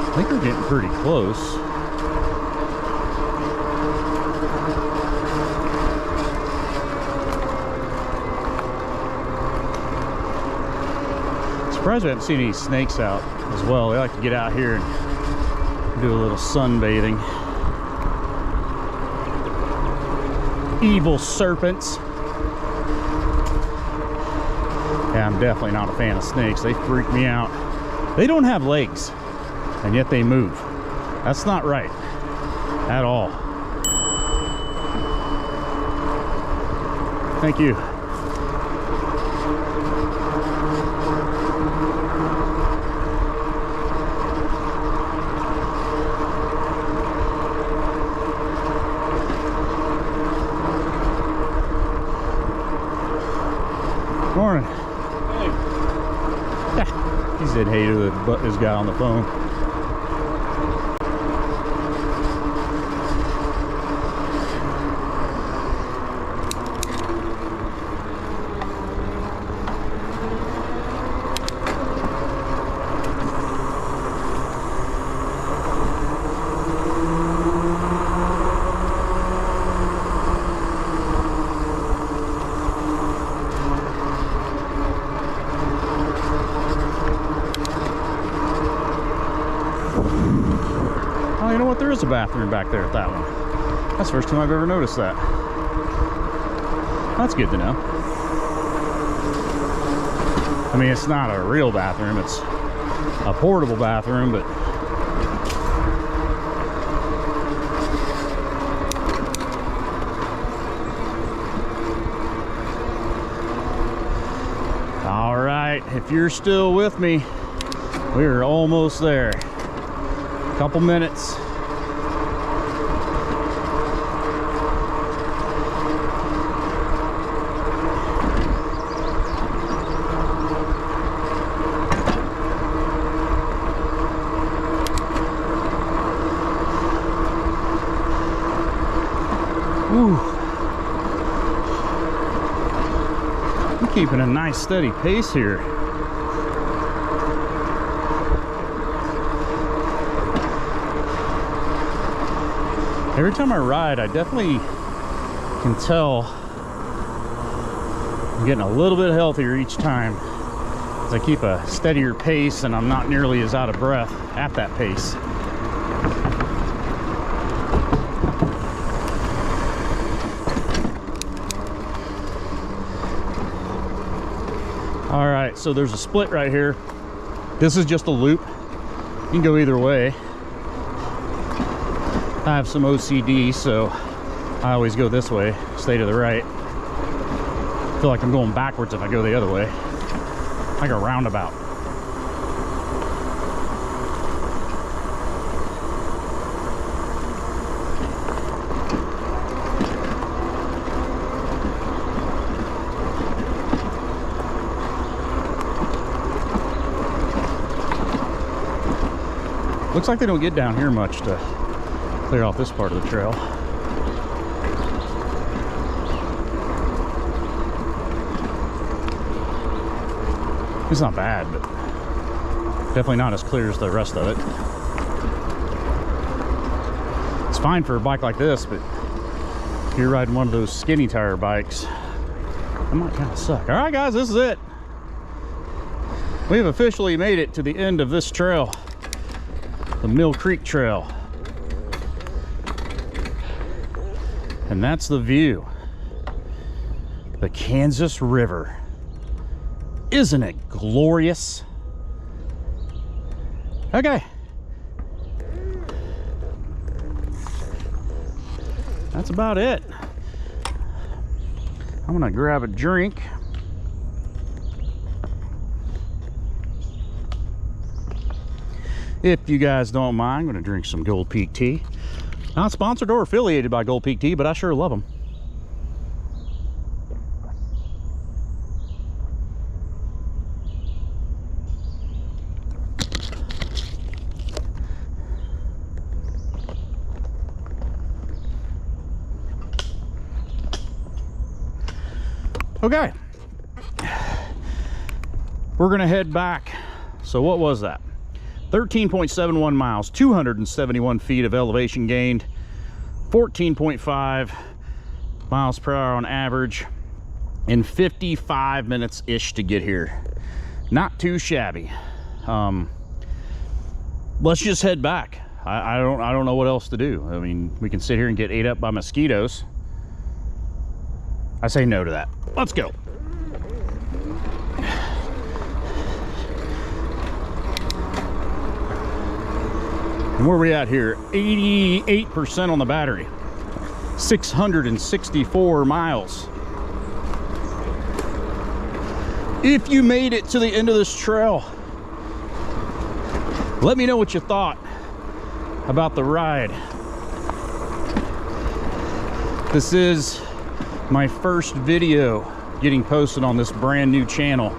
I think we're getting pretty close. Surprised we haven't seen any snakes out as well. They like to get out here and do a little sunbathing. Evil serpents. Yeah, I'm definitely not a fan of snakes. They freak me out. They don't have legs, and yet they move. That's not right at all. Thank you. Morning. Hey. Yeah, he said hey to this guy on the phone. Oh, you know what? There is a bathroom back there at that one. That's the first time I've ever noticed that. That's good to know. I mean, it's not a real bathroom. It's a portable bathroom, but all right, if you're still with me, we're almost there. Couple minutes. Ooh. I'm keeping a nice steady pace here. Every time I ride, I definitely can tell I'm getting a little bit healthier each time as I keep a steadier pace and I'm not nearly as out of breath at that pace. So there's a split right here. This is just a loop. You can go either way. I have some OCD, so I always go this way, stay to the right. I feel like I'm going backwards if I go the other way. Like a roundabout. Looks like they don't get down here much to clear off this part of the trail. It's not bad, but definitely not as clear as the rest of it. It's fine for a bike like this, but if you're riding one of those skinny tire bikes, that might kind of suck. All right, guys, this is it. We've officially made it to the end of this trail, the Mill Creek Trail. And that's the view. The Kansas River. Isn't it glorious? Okay. That's about it. I'm gonna grab a drink. If you guys don't mind, I'm gonna drink some Gold Peak tea. Not sponsored or affiliated by Gold Peak tea, but I sure love them. Okay, we're gonna head back. So what was that? 13.71 miles, 271 feet of elevation gained, 14.5 miles per hour on average, and 55 minutes-ish to get here. Not too shabby. Let's just head back. I don't know what else to do. I mean, we can sit here and get ate up by mosquitoes. I say no to that. Let's go. And where are we at here? 88% on the battery. 664 miles. If you made it to the end of this trail, let me know what you thought about the ride. This is my first video getting posted on this brand new channel.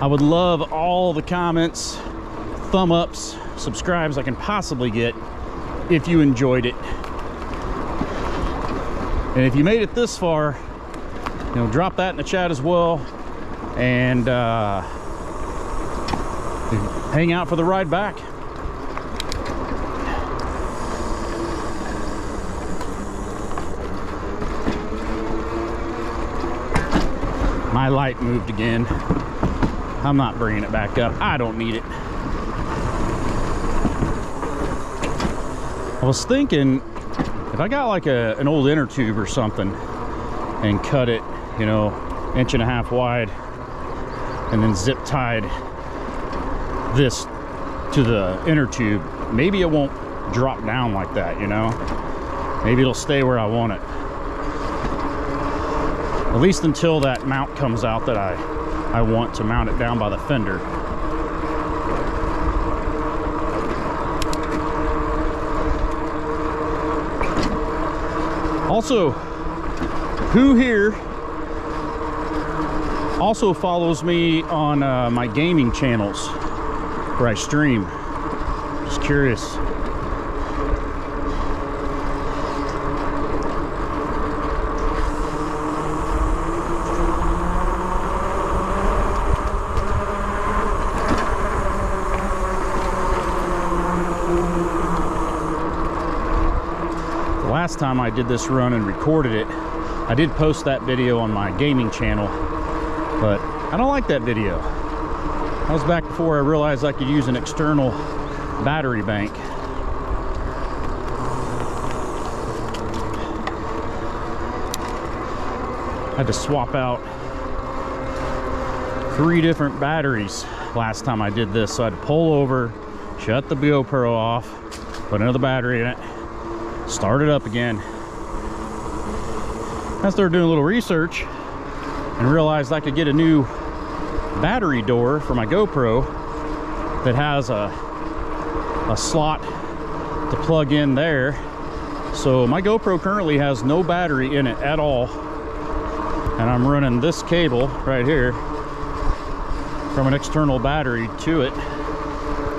I would love all the comments, thumb ups, subscribes I can possibly get if you enjoyed it. And if you made it this far, you know, drop that in the chat as well, and hang out for the ride back. My light moved again. I'm not bringing it back up. I don't need it. I was thinking, if I got like an old inner tube or something and cut it, you know, 1.5 inches wide, and then zip tied this to the inner tube, maybe it won't drop down like that, you know? Maybe it'll stay where I want it. At least until that mount comes out that I want to mount it down by the fender. Also, who here also follows me on my gaming channels where I stream? Just curious. Last time I did this run and recorded it, I did post that video on my gaming channel, but I don't like that video. That was back before I realized I could use an external battery bank. I had to swap out 3 different batteries last time I did this, so I had to pull over, shut the GoPro off, put another battery in it, start it up again. I started doing a little research and realized I could get a new battery door for my GoPro that has a slot to plug in there. So my GoPro currently has no battery in it at all, and I'm running this cable right here from an external battery to it,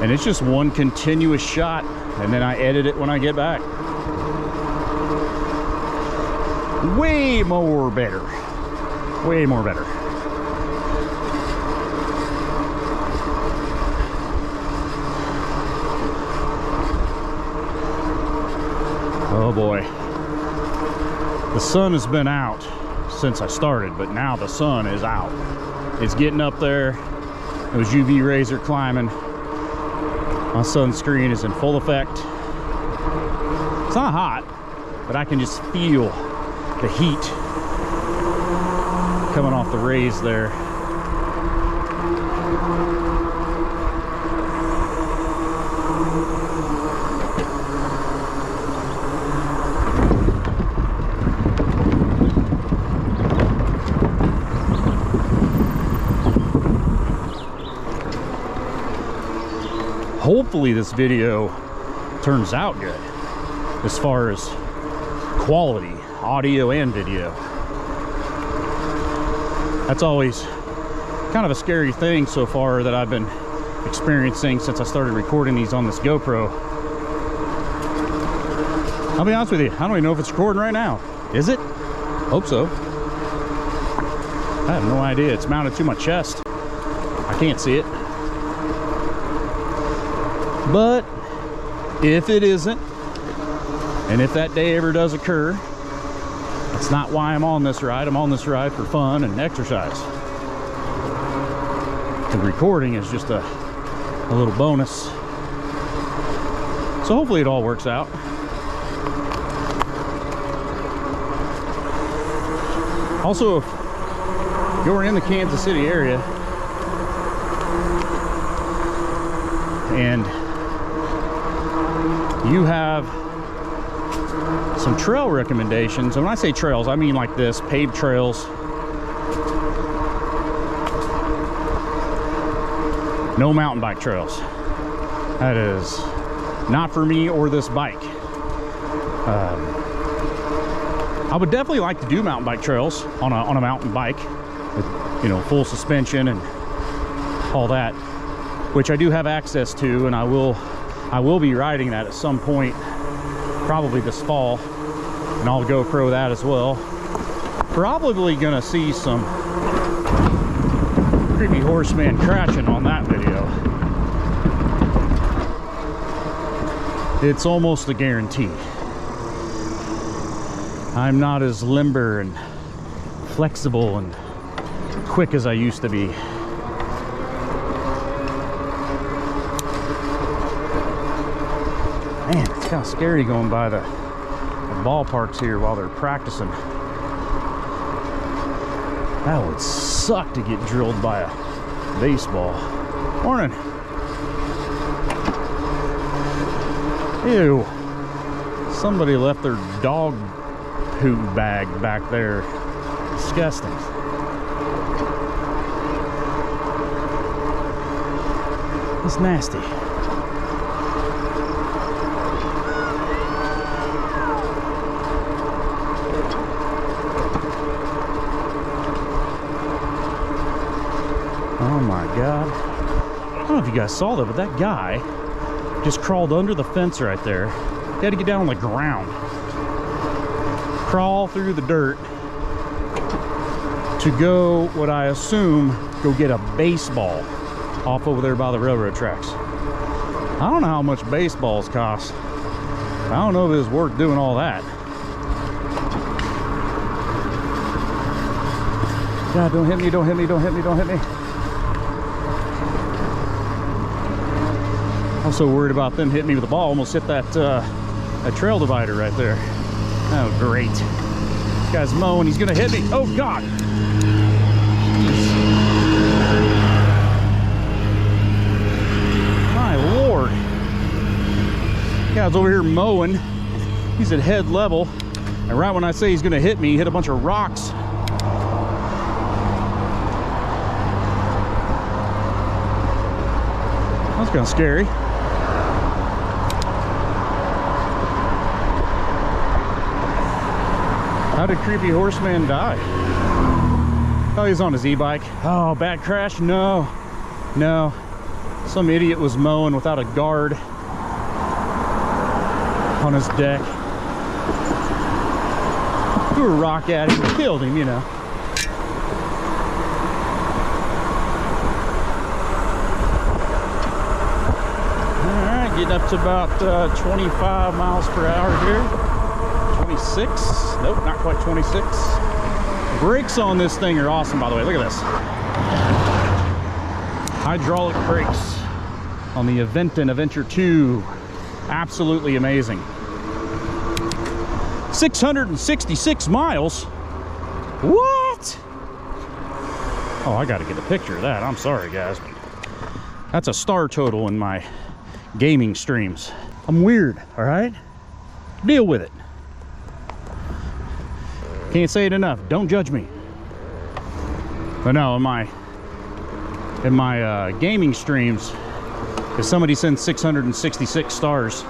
and it's just one continuous shot, and then I edit it when I get back. Way more better. Way more better. Oh boy. The sun has been out since I started, but now the sun is out. It's getting up there. Those UV rays are climbing. My sunscreen is in full effect. It's not hot, but I can just feel the heat coming off the rays there. Hopefully this video turns out good as far as quality, audio and video. That's always kind of a scary thing so far that I've been experiencing since I started recording these on this GoPro. I'll be honest with you, I don't even know if it's recording right now. Is it? Hope so. I have no idea. It's mounted to my chest. I can't see it. But if it isn't, and if that day ever does occur, that's not why I'm on this ride. I'm on this ride for fun and exercise. The recording is just a little bonus. So hopefully it all works out. Also, if you're in the Kansas City area and you have some trail recommendations, and when I say trails, I mean like this, paved trails. No mountain bike trails. That is not for me or this bike. I would definitely like to do mountain bike trails on a mountain bike with, you know, full suspension and all that, which I do have access to, and I will be riding that at some point, probably this fall, and I'll GoPro that as well. Probably gonna see some Creepyhorseman crashing on that video. It's almost a guarantee. I'm not as limber and flexible and quick as I used to be. Man, it's kind of scary going by the ballparks here while they're practicing. That would suck to get drilled by a baseball. Morning. Ew. Somebody left their dog poo bag back there. Disgusting. It's nasty. Oh my God. I don't know if you guys saw that, but that guy just crawled under the fence right there. He had to get down on the ground, crawl through the dirt to go, what I assume, go get a baseball off over there by the railroad tracks. I don't know how much baseballs cost. I don't know if it's worth doing all that. God, don't hit me, don't hit me, don't hit me, don't hit me. I'm so worried about them hitting me with the ball. Almost hit that trail divider right there. Oh, great. This guy's mowing. He's going to hit me. Oh, God. Guy's over here mowing. He's at head level. And right when I say he's gonna hit me, he hit a bunch of rocks. That's kind of scary. How did Creepyhorseman die? Oh, he's on his e-bike. Oh, bad crash? No. No. Some idiot was mowing without a guard on his deck. Threw a rock at him, killed him, you know. Alright, getting up to about 25 miles per hour here. 26. Nope, not quite 26. Brakes on this thing are awesome, by the way. Look at this. Hydraulic brakes on the Aventon Aventure 2. Absolutely amazing. 666 miles? What? Oh, I gotta get a picture of that. I'm sorry, guys. That's a star total in my gaming streams. I'm weird, all right? Deal with it. Can't say it enough. Don't judge me. But no, in my gaming streams, if somebody sends 666 stars,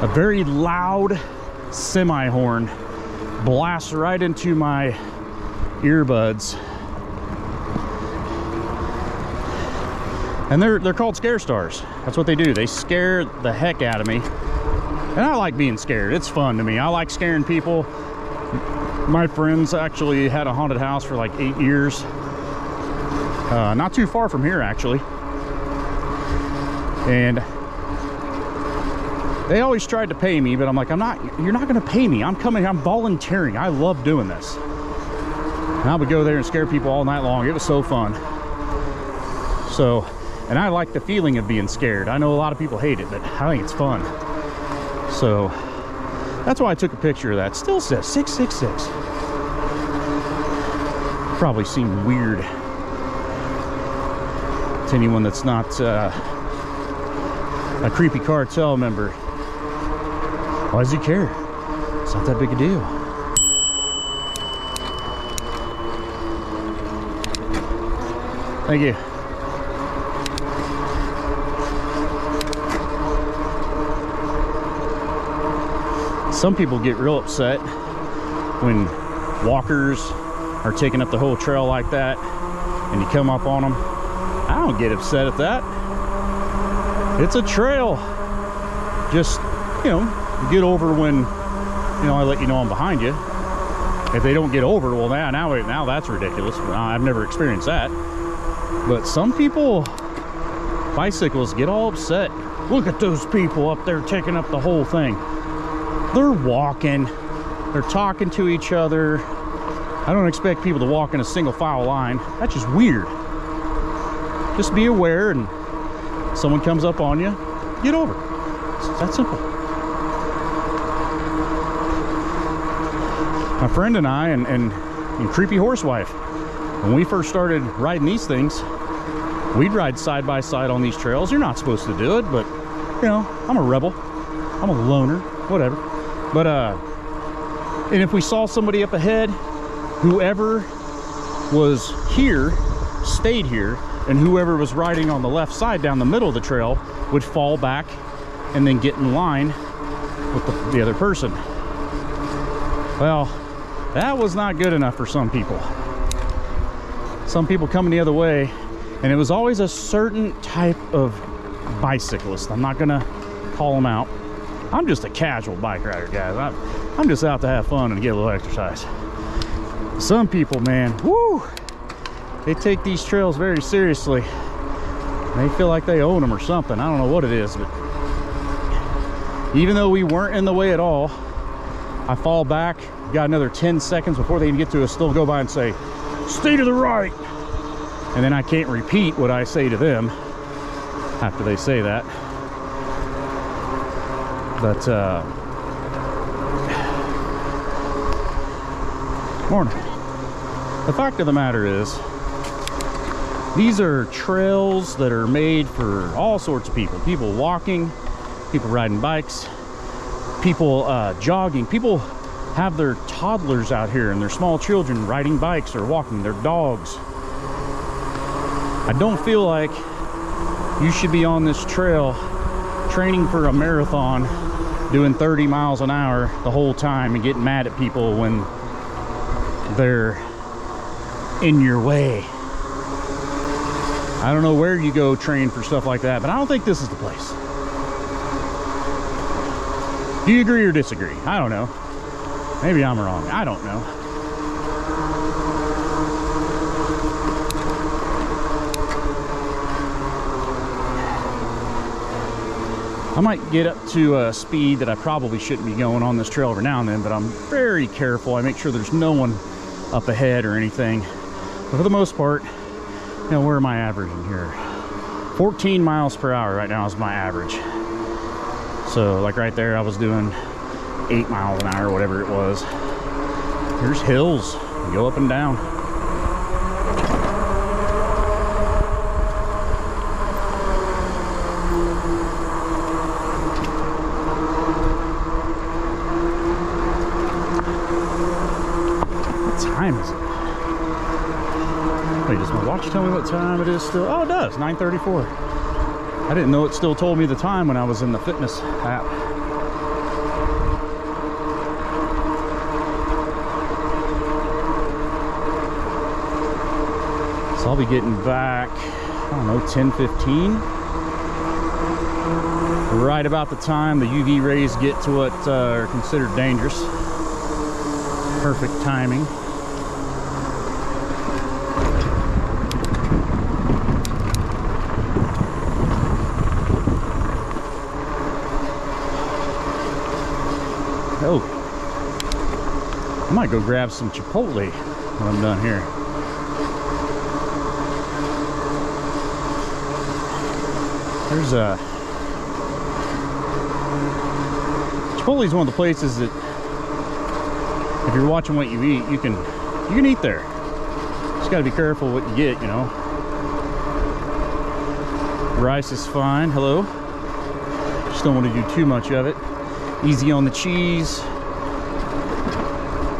a very loud semi-horn blasts right into my earbuds, and they're called scare stars. That's what they do. They scare the heck out of me. And I like being scared. It's fun to me. I like scaring people. My friends actually had a haunted house for like 8 years. Not too far from here, actually. And they always tried to pay me, but I'm like, you're not gonna pay me. I'm volunteering. I love doing this. And I would go there and scare people all night long. It was so fun. So, and I like the feeling of being scared. I know a lot of people hate it, but I think it's fun. So that's why I took a picture of that. Still says 666. Probably seem weird to anyone that's not a Creepy Cartel member. Why does he care? It's not that big a deal. Thank you. Some people get real upset when walkers are taking up the whole trail like that and you come up on them. I don't get upset at that. It's a trail. Just, you know, get over when, you know, I let you know I'm behind you. If they don't get over, well, now that's ridiculous. I've never experienced that. But some people, bicyclists, get all upset. Look at those people up there taking up the whole thing. They're walking, they're talking to each other. I don't expect people to walk in a single file line. That's just weird. Just be aware, and someone comes up on you, get over. It's that simple. My friend and I and Creepy Horsewife, when we first started riding these things, we'd ride side by side on these trails. You're not supposed to do it, but you know, I'm a rebel. I'm a loner, whatever. But and if we saw somebody up ahead, whoever was here stayed here, and whoever was riding on the left side down the middle of the trail would fall back and then get in line with the other person. Well, that was not good enough for some people. Some people coming the other way, and it was always a certain type of bicyclist. I'm not gonna call them out. I'm just a casual bike rider, guys. I'm just out to have fun and get a little exercise. Some people, man, whoo, they take these trails very seriously. They feel like they own them or something. I don't know what it is, but even though we weren't in the way at all, I fall back, got another 10 seconds before they even get to us, still go by and say, stay to the right. And then I can't repeat what I say to them after they say that. But, morning. The fact of the matter is, These are trails that are made for all sorts of people. People walking, people riding bikes, people jogging. People have their toddlers out here and their small children riding bikes or walking, their dogs. I don't feel like you should be on this trail training for a marathon, doing 30 miles an hour the whole time and getting mad at people when they're in your way. I don't know where you go train for stuff like that, but I don't think this is the place. Do you agree or disagree? I don't know. Maybe I'm wrong. I don't know. I might get up to a speed that I probably shouldn't be going on this trail every now and then, but I'm very careful. I make sure there's no one up ahead or anything. But for the most part, you know, where am I averaging here? 14 miles per hour right now is my average. So like right there, I was doing 8 miles an hour, whatever it was. Here's hills, you go up and down. What time is it? Wait, does my watch tell me what time it is still? Oh, it does, 9:34. I didn't know it still told me the time when I was in the fitness app. So I'll be getting back, I don't know, 10:15. Right about the time the UV rays get to what are considered dangerous. Perfect timing. Oh, I might go grab some Chipotle when I'm done here. There's a Chipotle is one of the places that, if you're watching what you eat, you can eat there. Just got to be careful what you get, you know. Rice is fine. Hello. Just don't want to do too much of it. Easy on the cheese.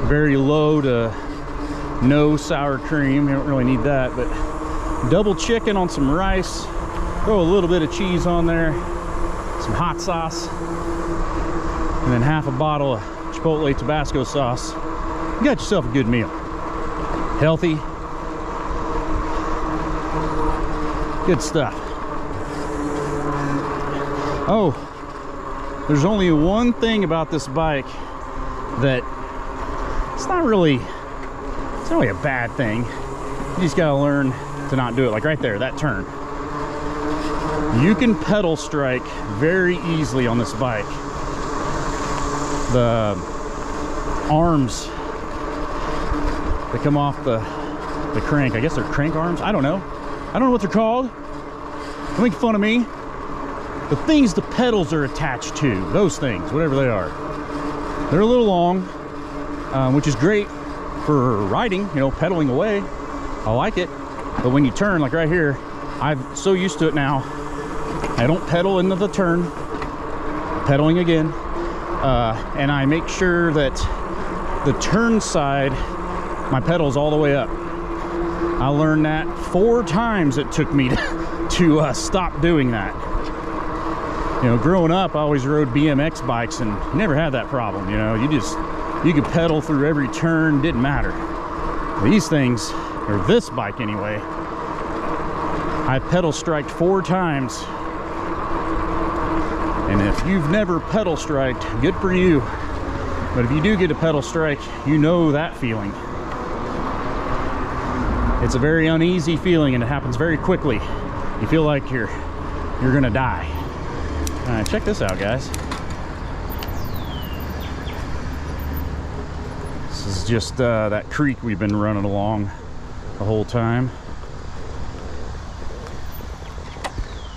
Very low to no sour cream. You don't really need that, but double chicken on some rice. Throw a little bit of cheese on there, some hot sauce, and then half a bottle of Chipotle Tabasco sauce. You got yourself a good meal. Healthy. Good stuff. Oh, there's only one thing about this bike that it's not really a bad thing. You just gotta learn to not do it. Like right there, that turn. You can pedal strike very easily on this bike. The arms that come off the crank, I guess they're crank arms. I don't know what they're called. Don't make fun of me. The things the pedals are attached to, those things, whatever they are, they're a little long, which is great for riding, you know, pedaling away. I like it. But when you turn, like right here, I'm so used to it now. I don't pedal into the turn, pedaling again, and I make sure that the turn side, my pedal's all the way up. I learned that 4 times it took me to stop doing that. You know, growing up, I always rode BMX bikes and never had that problem. You know, you could pedal through every turn, didn't matter. These things, or this bike anyway, I pedal striked 4 times. And if you've never pedal striked, good for you. But if you do get a pedal strike, you know that feeling. It's a very uneasy feeling and it happens very quickly. You feel like you're gonna die. All right, check this out, guys. This is just that creek we've been running along the whole time.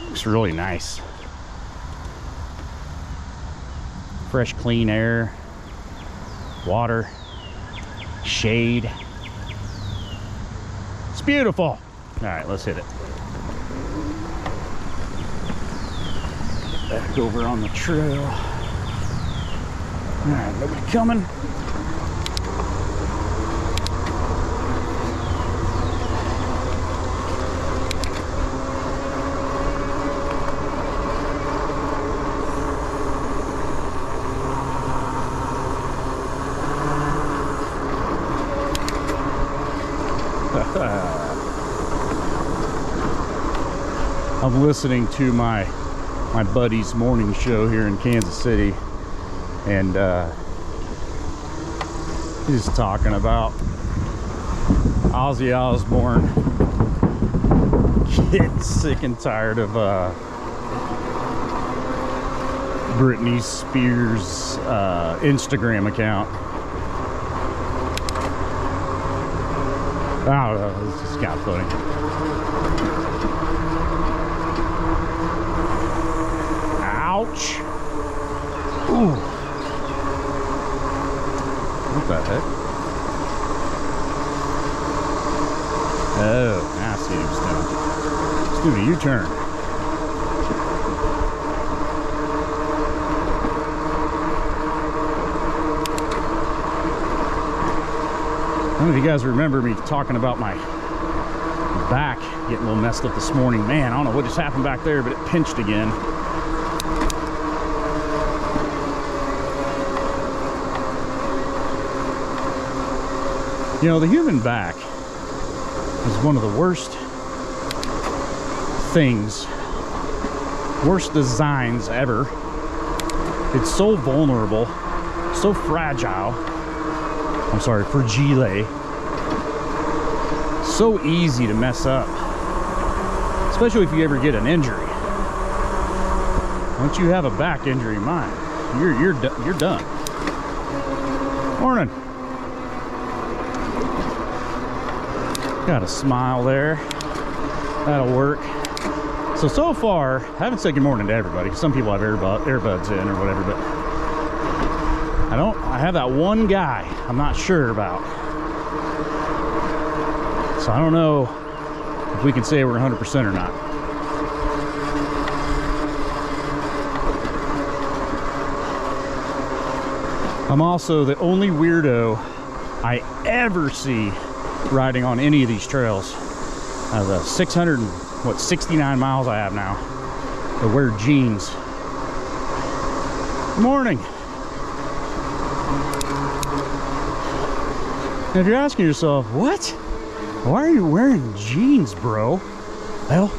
Looks really nice. Fresh, clean air, water, shade. It's beautiful. All right, let's hit it. Back over on the trail. All right, nobody coming. I'm listening to my buddy's morning show here in Kansas City, and he's talking about Ozzy Osbourne getting sick and tired of Britney Spears' Instagram account. I don't know, it's just kind of funny. Ouch! Ooh! What the heck? Oh, now I see what he's doing. He's doing a U-turn. I don't know if you guys remember me talking about my back getting a little messed up this morning. Man, I don't know what just happened back there, but it pinched again. You know, the human back is one of the worst things, worst designs ever. It's so vulnerable, so fragile. I'm sorry, fragile. So easy to mess up, especially if you ever get an injury. Once you have a back injury, you're done. Morning. Got a smile there. That'll work. So far, I haven't said good morning to everybody. Some people have earbuds in or whatever, but I have that one guy I'm not sure about. So I don't know if we can say we're 100% or not. I'm also the only weirdo I ever see riding on any of these trails. Out of the 69 miles I have now, to wear jeans. Good morning. And if you're asking yourself, what? Why are you wearing jeans, bro? Well,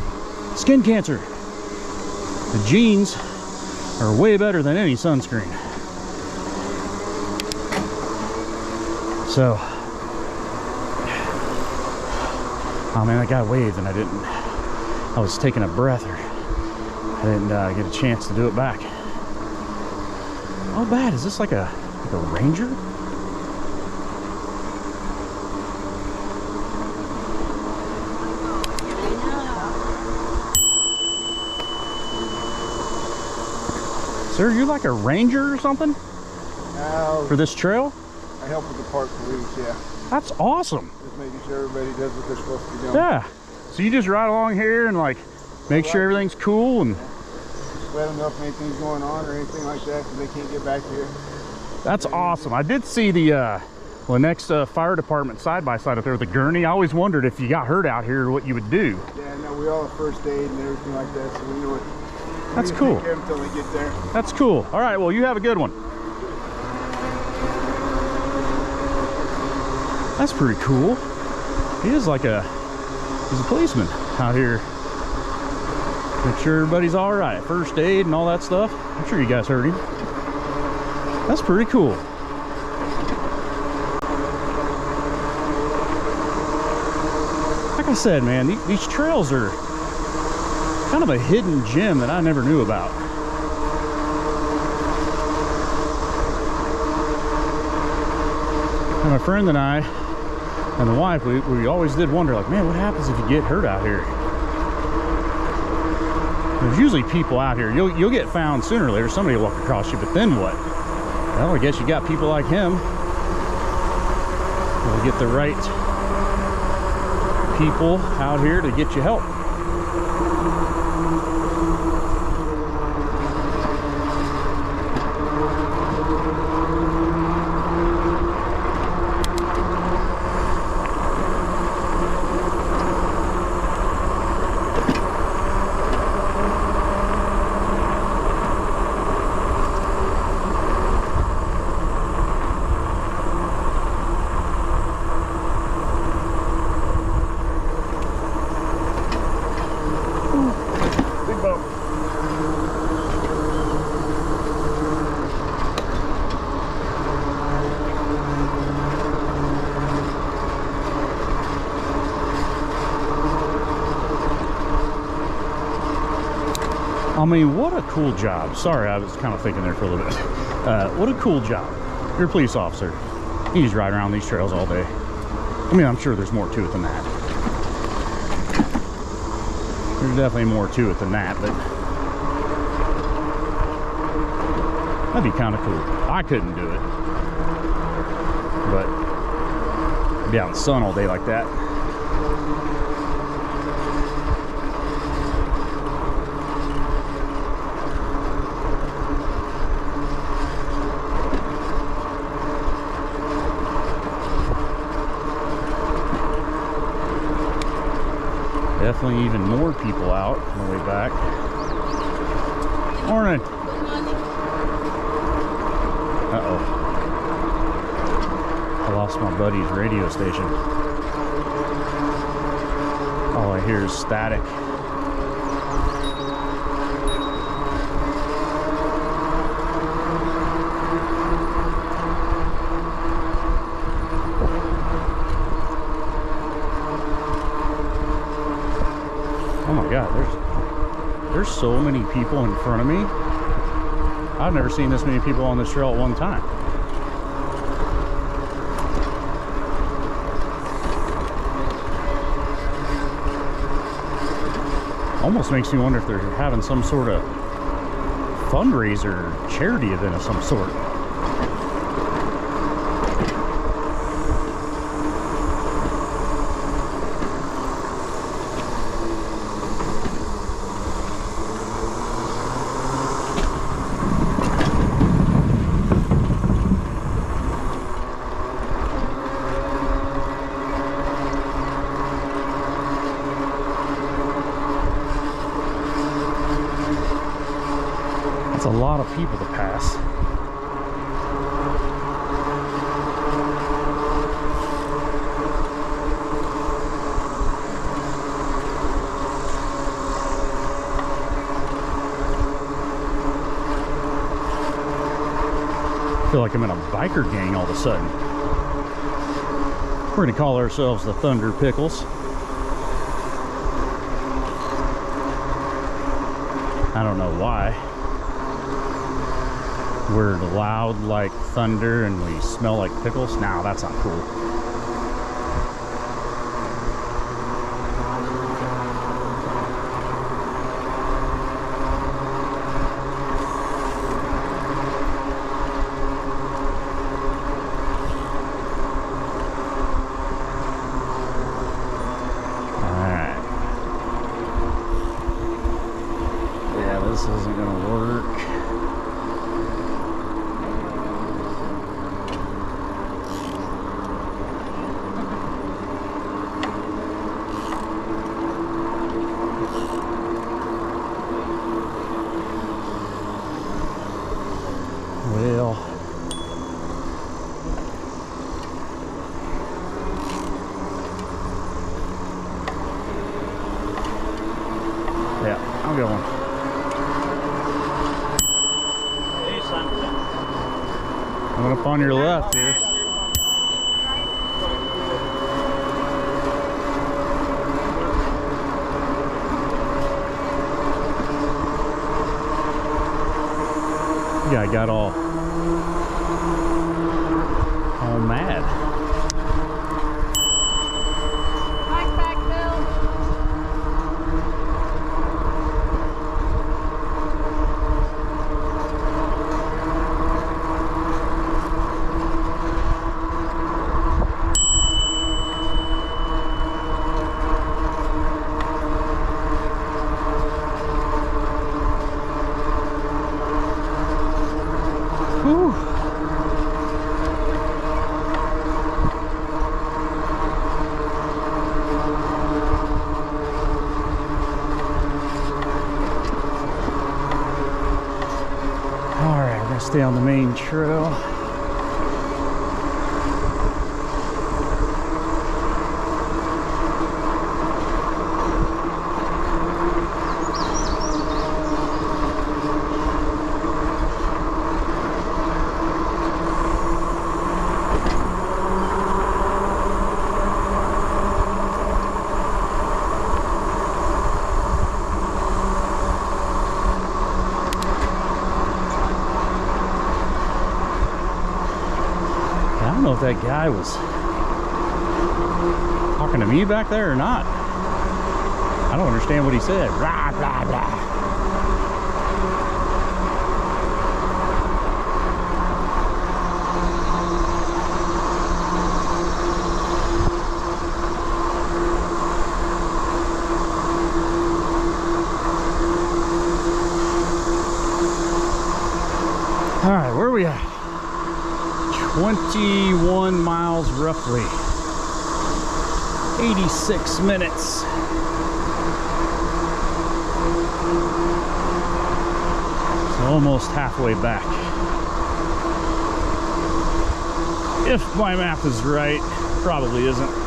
skin cancer. The jeans are way better than any sunscreen. So, oh man, that guy waved and I was taking a breath, or I didn't get a chance to do it back. Oh, bad. Is this like a ranger? Sir, you like a ranger or something? For this trail? I help with the park police, yeah. That's awesome. Just making sure everybody does what they're supposed to be doing. Yeah. So you just ride along here and like make sure everything's cool and just let them know if anything's going on or anything like that, because they can't get back here. That's awesome. I did see the next fire department side-by-side up there with the gurney. I always wondered if you got hurt out here what you would do. Yeah, no, we all have first aid and everything like that, so we know what. That's cool. Take care of them until they get there. That's cool. All right, well, you have a good one. That's pretty cool. He's a policeman out here. Make sure everybody's all right. First aid and all that stuff. I'm sure you guys heard him. That's pretty cool. Like I said, man, these trails are kind of a hidden gem that I never knew about. And my friend and I and the wife, we always did wonder, like, man, what happens if you get hurt out here? There's usually people out here. You'll get found sooner or later. Somebody will walk across you, but then what? Well, I guess you got people like him who'll get the right people out here to get you help. I mean, what a cool job. Sorry, I was kind of thinking there for a little bit. What a cool job. You're a police officer. You just ride around these trails all day. I mean, I'm sure there's more to it than that. There's definitely more to it than that, but that'd be kind of cool. I couldn't do it, but be out in the sun all day like that. Definitely even more people out on the way back. Morning. Uh-oh. I lost my buddy's radio station. All I hear is static. Oh my God, there's so many people in front of me. I've never seen this many people on this trail at one time. Almost makes me wonder if they're having some sort of fundraiser, charity event of some sort. A lot of people to pass. I feel like I'm in a biker gang all of a sudden. We're gonna call ourselves the Thunder Pickles. I don't know why. We're loud like thunder and we smell like pickles. Now that's not cool. Alright. Yeah, this isn't gonna work. Well, yeah, I'm going. Hey, son. I'm up on your left here. Yeah, I got all mad. Nice back, Bill. Whew. All right, we're gonna stay on the main trail. I don't know if that guy was talking to me back there or not. I don't understand what he said. Blah, blah, blah. All right, where are we at? 21 miles roughly. 86 minutes. So almost halfway back. If my math is right, probably isn't.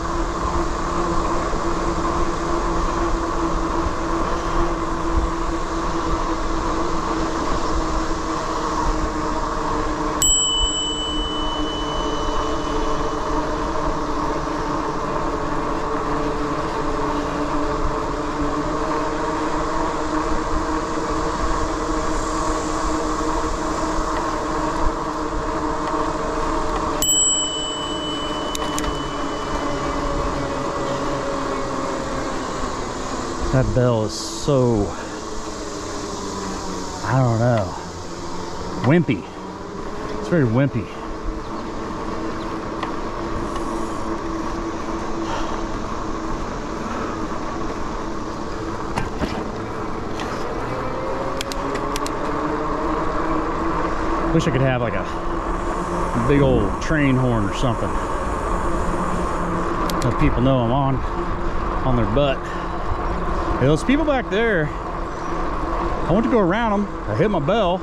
That bell is so, I don't know, wimpy. It's very wimpy. Wish I could have like a big old train horn or something. Let people know I'm on their butt. Hey, those people back there, I went to go around them. I hit my bell,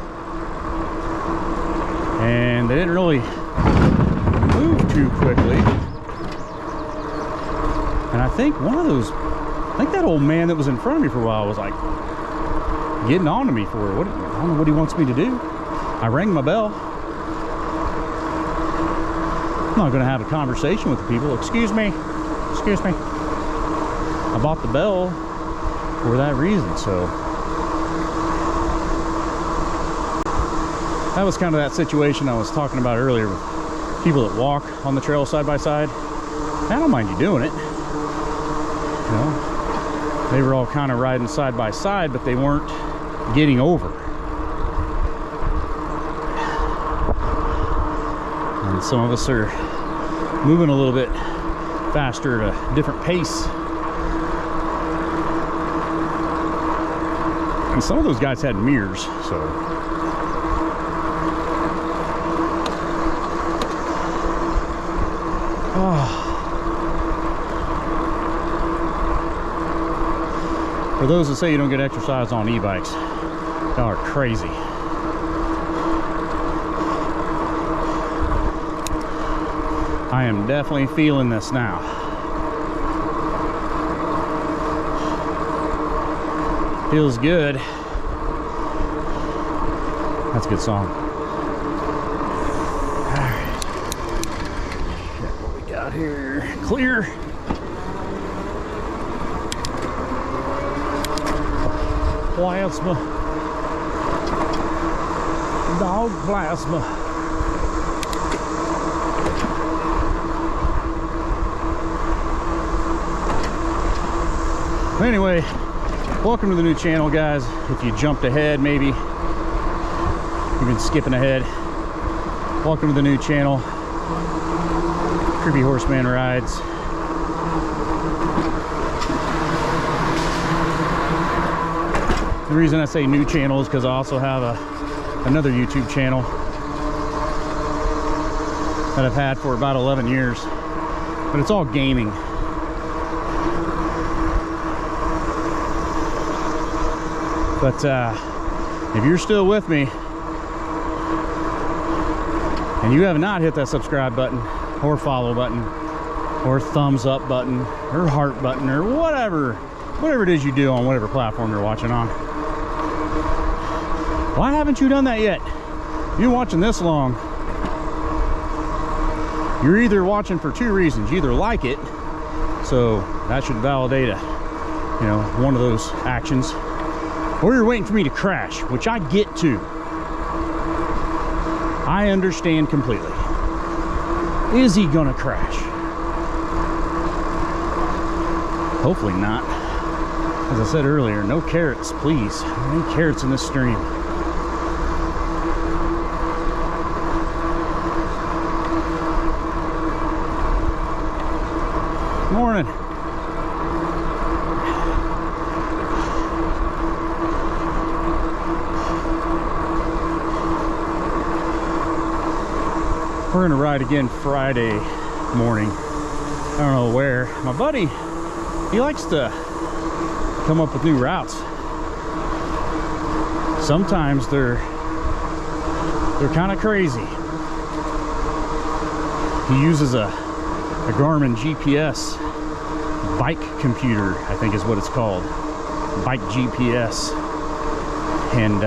and they didn't really move too quickly. And I think one of those, I think that old man that was in front of me for a while was like getting on to me for what, I don't know what he wants me to do. I rang my bell. I'm not going to have a conversation with the people. Excuse me, excuse me. I bought the bell for that reason, so that was kind of that situation I was talking about earlier with people that walk on the trail side by side. I don't mind you doing it, you know. They were all kind of riding side by side, but they weren't getting over. And some of us are moving a little bit faster at a different pace. And some of those guys had mirrors, so. Oh. For those that say you don't get exercise on e-bikes, y'all are crazy. I am definitely feeling this now. Feels good. That's a good song. All right. Check what we got here. Clear. Plasma. Dog plasma. Anyway, welcome to the new channel, guys. If you jumped ahead, maybe you've been skipping ahead, welcome to the new channel. Creepyhorseman rides. The reason I say new channel is because I also have another YouTube channel that I've had for about 11 years, but it's all gaming. But if you're still with me and you have not hit that subscribe button or follow button or thumbs up button or heart button or whatever it is you do on whatever platform you're watching on, why haven't you done that yet? You're watching this long, you're either watching for two reasons. You either like it, so that should validate one of those actions, or you're waiting for me to crash, which I get to. I understand completely. Is he gonna crash? Hopefully not. As I said earlier, no carrots, please. No carrots in this stream. Morning. We're gonna ride again Friday morning. I don't know where. My buddy, he likes to come up with new routes. Sometimes they're kind of crazy. He uses a Garmin GPS bike computer, I think is what it's called. Bike GPS. And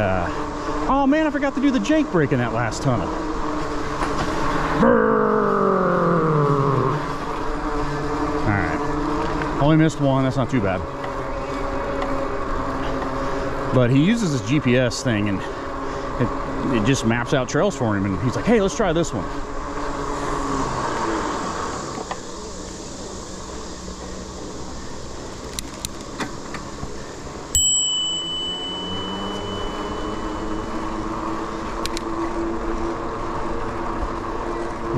oh man, I forgot to do the jake brake in that last tunnel. Alright, only missed one, that's not too bad. But he uses his GPS thing and it just maps out trails for him, and he's like, hey, let's try this one.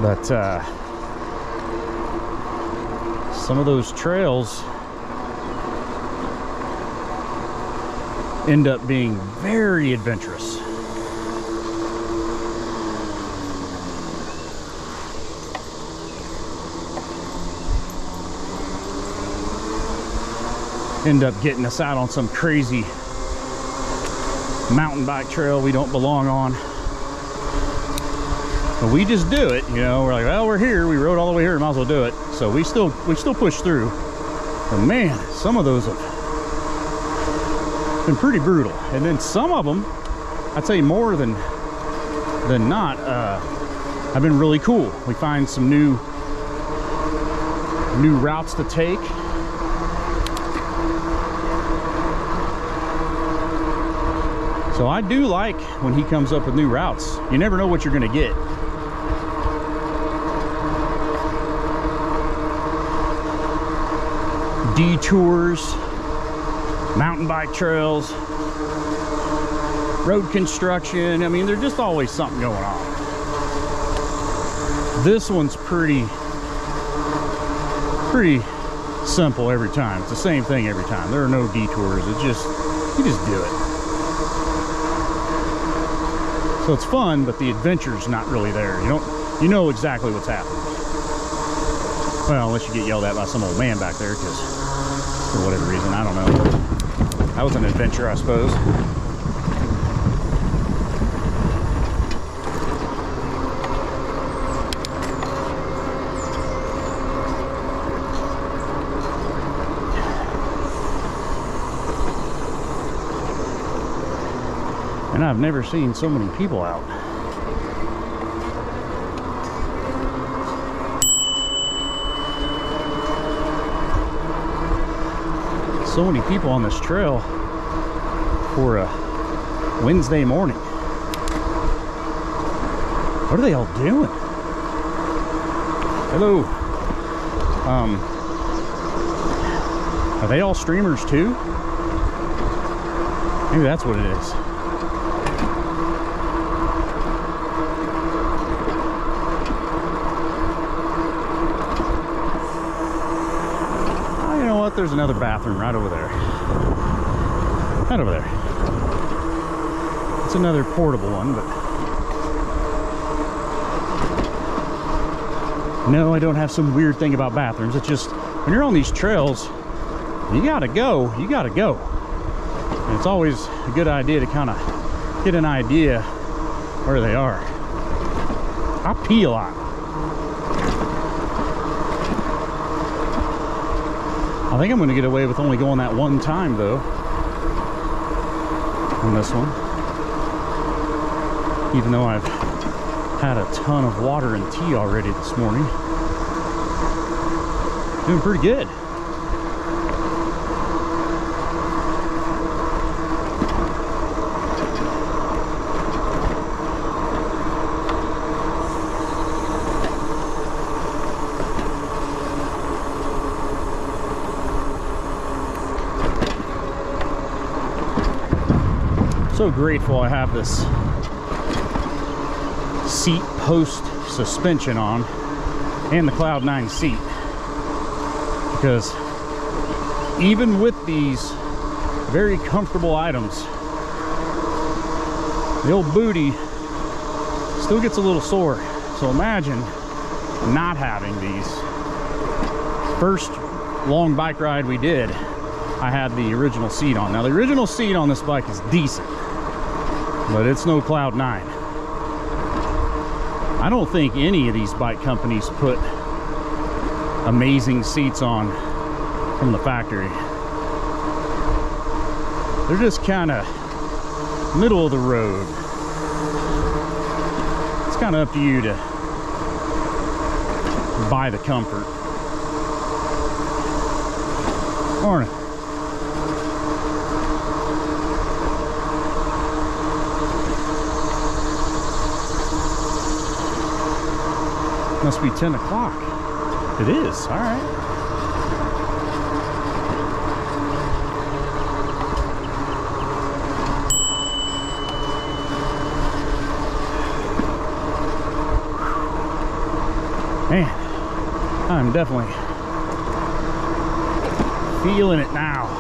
But some of those trails end up being very adventurous. End up getting us out on some crazy mountain bike trail we don't belong on. But we just do it, we're like, well, we're here, we rode all the way here, might as well do it. So we still push through. But man, some of those have been pretty brutal. And then some of them, I'd say more than not, have been really cool. We find some new routes to take. So I do like when he comes up with new routes. You never know what you're gonna get. Detours, mountain bike trails, road construction. I mean, there's just always something going on. This one's pretty simple every time. It's the same thing every time. There are no detours. It's just, you just do it. So it's fun, but the adventure's not really there. You know exactly what's happening. Well, unless you get yelled at by some old man back there, because for whatever reason, I don't know. That was an adventure, I suppose. And I've never seen so many people out. So many people on this trail for a Wednesday morning. What are they all doing? Hello. Are they all streamers too? Maybe that's what it is. There's another bathroom right over there. Right over there. It's another portable one, but No, I don't have some weird thing about bathrooms. It's just when you're on these trails, you gotta go. You gotta go. And it's always a good idea to kind of get an idea where they are. I pee a lot. I think I'm going to get away with only going that one time though on this one, even though I've had a ton of water and tea already this morning. Doing pretty good. So grateful I have this seat post suspension on and the Cloud 9 seat, because even with these very comfortable items, the old booty still gets a little sore. So imagine not having these. First long bike ride we did, I had the original seat on. Now the original seat on this bike is decent, but it's no Cloud 9. I don't think any of these bike companies put amazing seats on from the factory. They're just kind of middle of the road. It's kind of up to you to buy the comfort. Morning. Must be 10 o'clock. It is, all right. Man, I'm definitely feeling it now.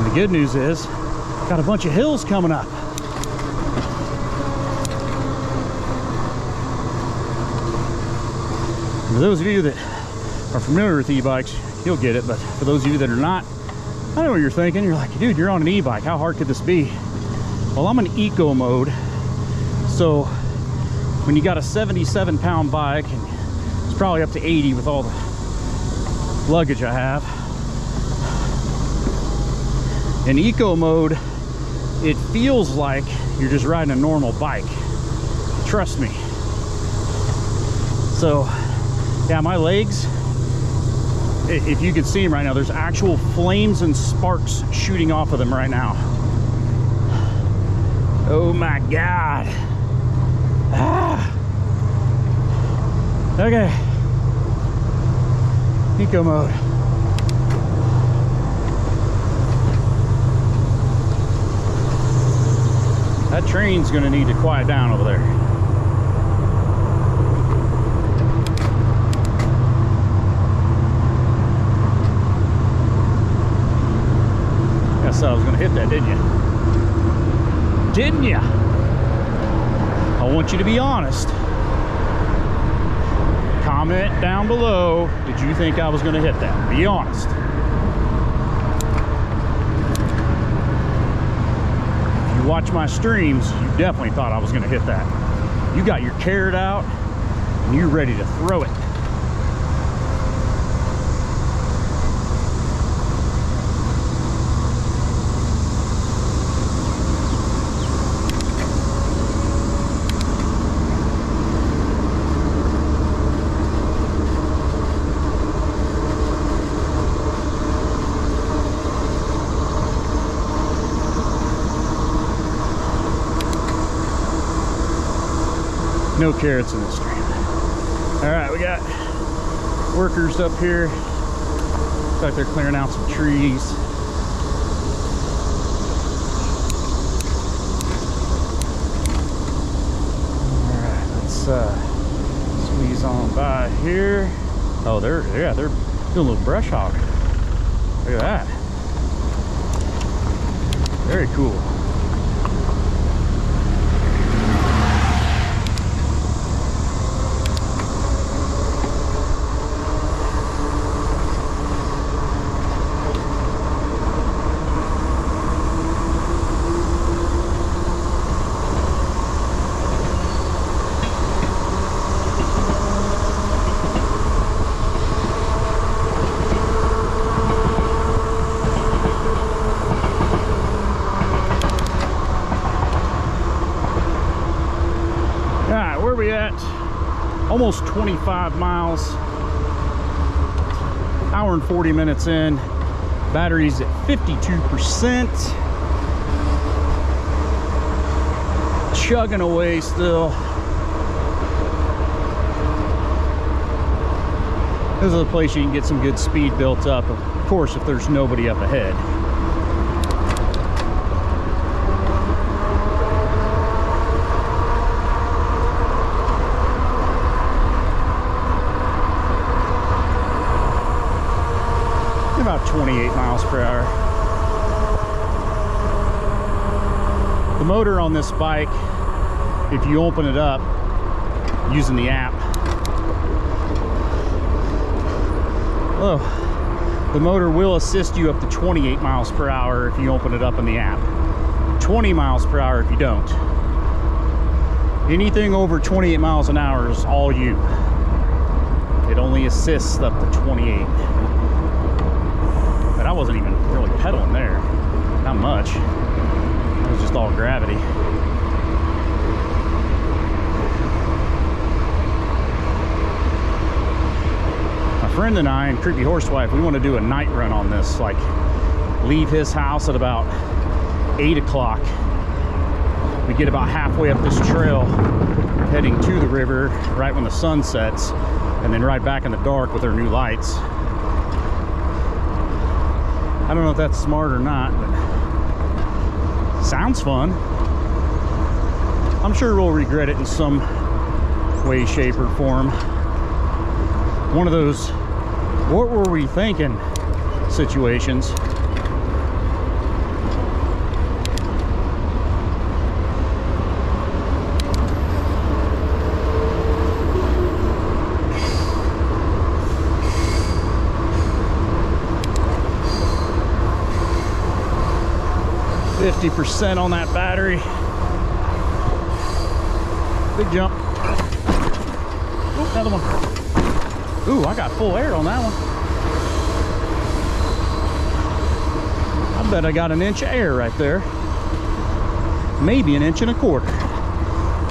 The good news is, got a bunch of hills coming up. For those of you that are familiar with e-bikes, you'll get it, but for those of you that are not, I know what you're thinking. You're like, dude, you're on an e-bike. How hard could this be? Well, I'm in eco mode. So when you got a 77-pound bike, and it's probably up to 80 with all the luggage I have, in eco mode, it feels like you're just riding a normal bike. Trust me. So, yeah, my legs, if you can see them right now, there's actual flames and sparks shooting off of them right now. Oh my God. Ah. Okay. Eco mode. That train's gonna need to quiet down over there. Guess I was gonna hit that, didn't you? Didn't you? I want you to be honest. Comment down below, did you think I was gonna hit that? Be honest. Watch my streams, you definitely thought I was going to hit that. You got your carrot out and you're ready to throw it. No carrots in this stream. All right, we got workers up here. Looks like they're clearing out some trees. All right, let's squeeze on by here. Oh, they're doing a little brush hogging. Look at that. Very cool. Almost 25 miles, hour and 40 minutes in, battery's at 52%, chugging away still. This is a place you can get some good speed built up, of course, if there's nobody up ahead. About 28 miles per hour. The motor on this bike, if you open it up using the app, the motor will assist you up to 28 miles per hour if you open it up in the app. 20 miles per hour if you don't. Anything over 28 miles an hour is all you. It only assists up to 28. But I wasn't even really pedaling there. Not much. It was just all gravity. My friend and I and Creepy Horsewife, we want to do a night run on this. Like, leave his house at about 8 o'clock. We get about halfway up this trail, heading to the river right when the sun sets, and then right back in the dark with our new lights. I don't know if that's smart or not, but sounds fun. I'm sure we'll regret it in some way, shape, or form. One of those, what were we thinking situations. 50% on that battery. Big jump. Ooh, another one. Ooh, I got full air on that one. I bet I got an inch of air right there. Maybe an inch and a quarter.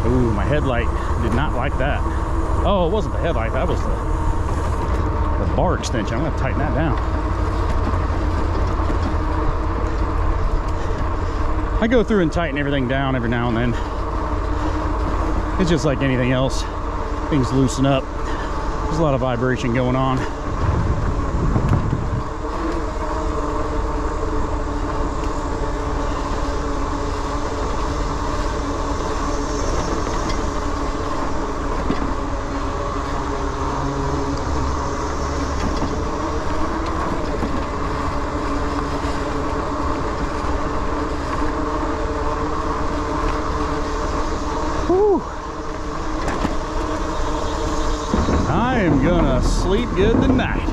Ooh, my headlight did not like that. Oh, it wasn't the headlight, that was the bar extension. I'm gonna tighten that down. I go through and tighten everything down every now and then. It's just like anything else. Things loosen up. There's a lot of vibration going on. I am gonna sleep good tonight.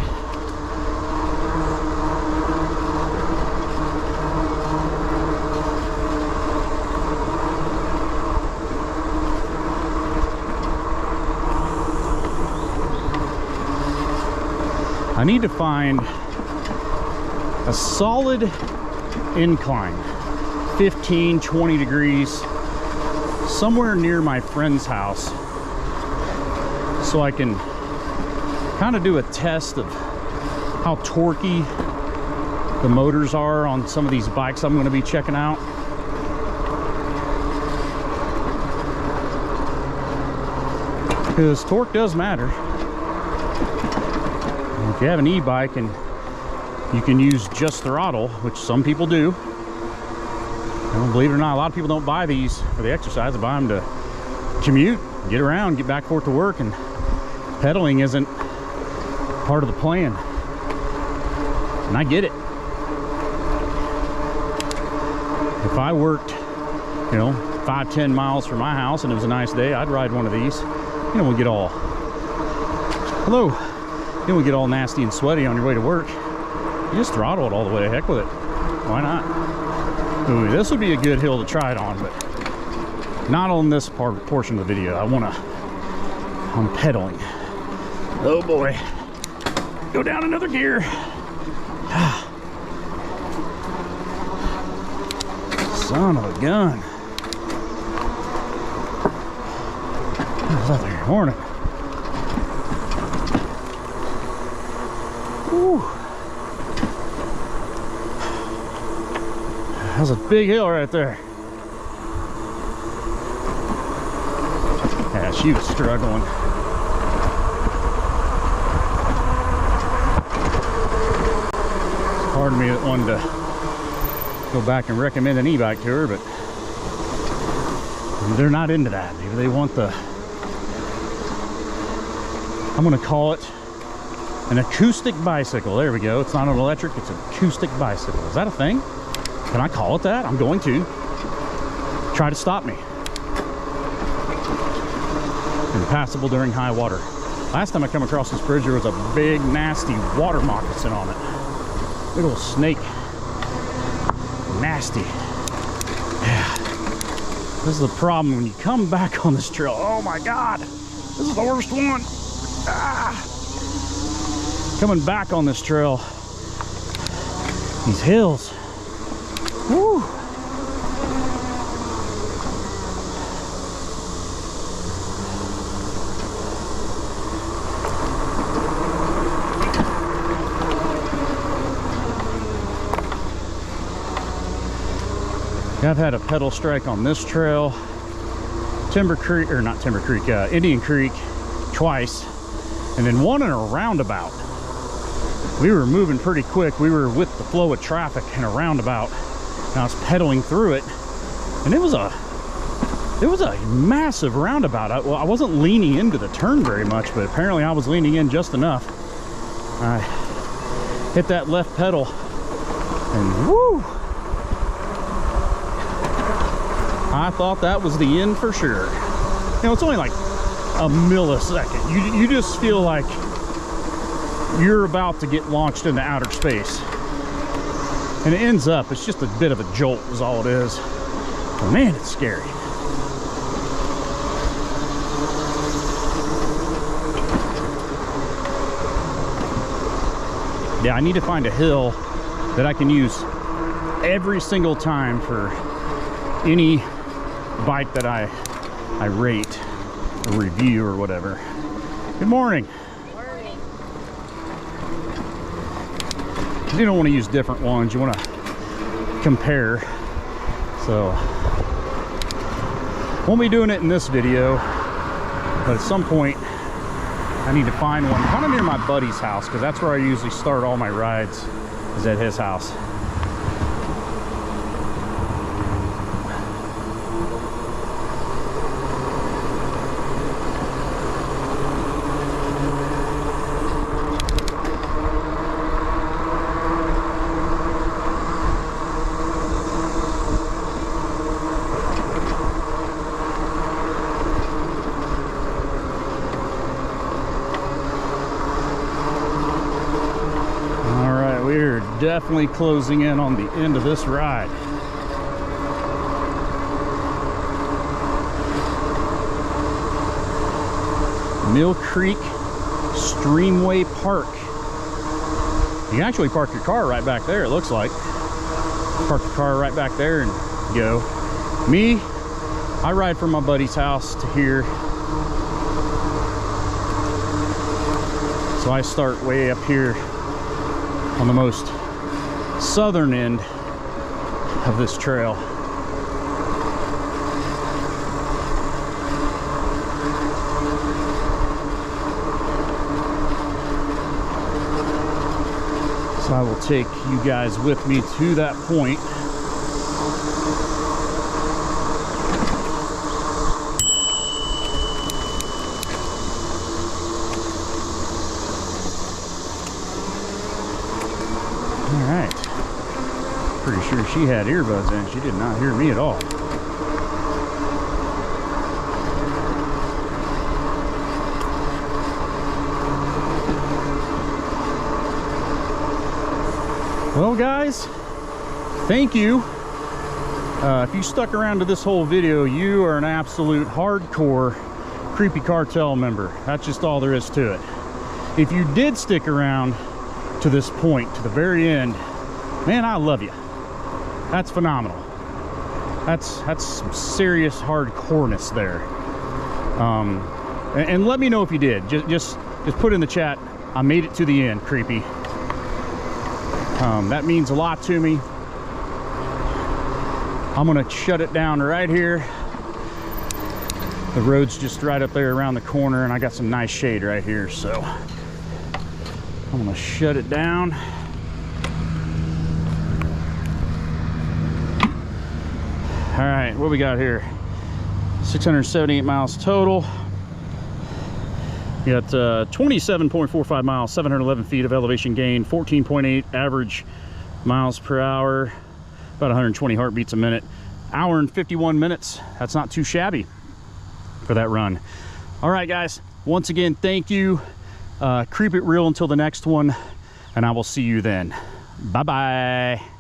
I need to find a solid incline, 15, 20 degrees, somewhere near my friend's house, so I can kind of do a test of how torquey the motors are on some of these bikes I'm going to be checking out. Because torque does matter. And if you have an e-bike and you can use just throttle, which some people do, and believe it or not, a lot of people don't buy these for the exercise. They buy them to commute, get around, get back forth to work, and pedaling isn't part of the plan. And I get it. If I worked, you know, 5-10 miles from my house and it was a nice day, I'd ride one of these. You know, we'll get all, hello, you know, we get all nasty and sweaty on your way to work. You just throttle it all the way, heck with it. Why not? Ooh, this would be a good hill to try it on, but not on this portion of the video. I'm pedaling. Oh boy. Go down another gear. Son of a gun. What's out there? Morning. Whew. That's a big hill right there. Yeah, she was struggling. Part of me that wanted to go back and recommend an e-bike to her, but they're not into that. Maybe they want the, I'm gonna call it an acoustic bicycle. There we go. It's not an electric, it's an acoustic bicycle. Is that a thing? Can I call it that? I'm going to. Try to stop me. Impassable during high water. Last time I come across this bridge, there was a big, nasty water moccasin on it. Big old snake. Nasty. Yeah. This is the problem when you come back on this trail. Oh my God. This is the worst one. Ah. Coming back on this trail. These hills. Woo. I've had a pedal strike on this trail, Timber Creek, or not Timber Creek, Indian Creek twice, and then one in a roundabout. We were moving pretty quick. We were with the flow of traffic in a roundabout, and I was pedaling through it, and it was a massive roundabout. I wasn't leaning into the turn very much, but apparently I was leaning in just enough. I hit that left pedal, and woo! I thought that was the end for sure. You know, it's only like a millisecond. You just feel like you're about to get launched into outer space. And it ends up, it's just a bit of a jolt is all it is. But man, it's scary. Yeah, I need to find a hill that I can use every single time for any bike that I rate or review or whatever. Good morning. Morning. You don't want to use different ones, you want to compare. So won't be doing it in this video, but at some point I need to find one kind of near my buddy's house, because that's where I usually start all my rides, is at his house. Definitely closing in on the end of this ride. Mill Creek Streamway Park. You can actually park your car right back there, it looks like. Park your car right back there and go. Me, I ride from my buddy's house to here. So I start way up here on the most southern end of this trail. So I will take you guys with me to that point. pretty sure she had earbuds in. She did not hear me at all. Well, guys, thank you. If you stuck around to this whole video, you are an absolute hardcore Creepy Cartel member. That's just all there is to it. If you did stick around to this point, to the very end, man, I love you. That's phenomenal. That's some serious hardcoreness there. And let me know if you did. Just put in the chat, I made it to the end, Creepy. That means a lot to me. I'm gonna shut it down right here. The road's just right up there around the corner, and I got some nice shade right here, so I'm gonna shut it down. All right, what we got here? 678 miles total. You got 27.45 miles, 711 feet of elevation gain, 14.8 average miles per hour, about 120 heartbeats a minute. Hour and 51 minutes. That's not too shabby for that run. All right, guys, once again, thank you. Creep it real until the next one, and I will see you then. Bye-bye.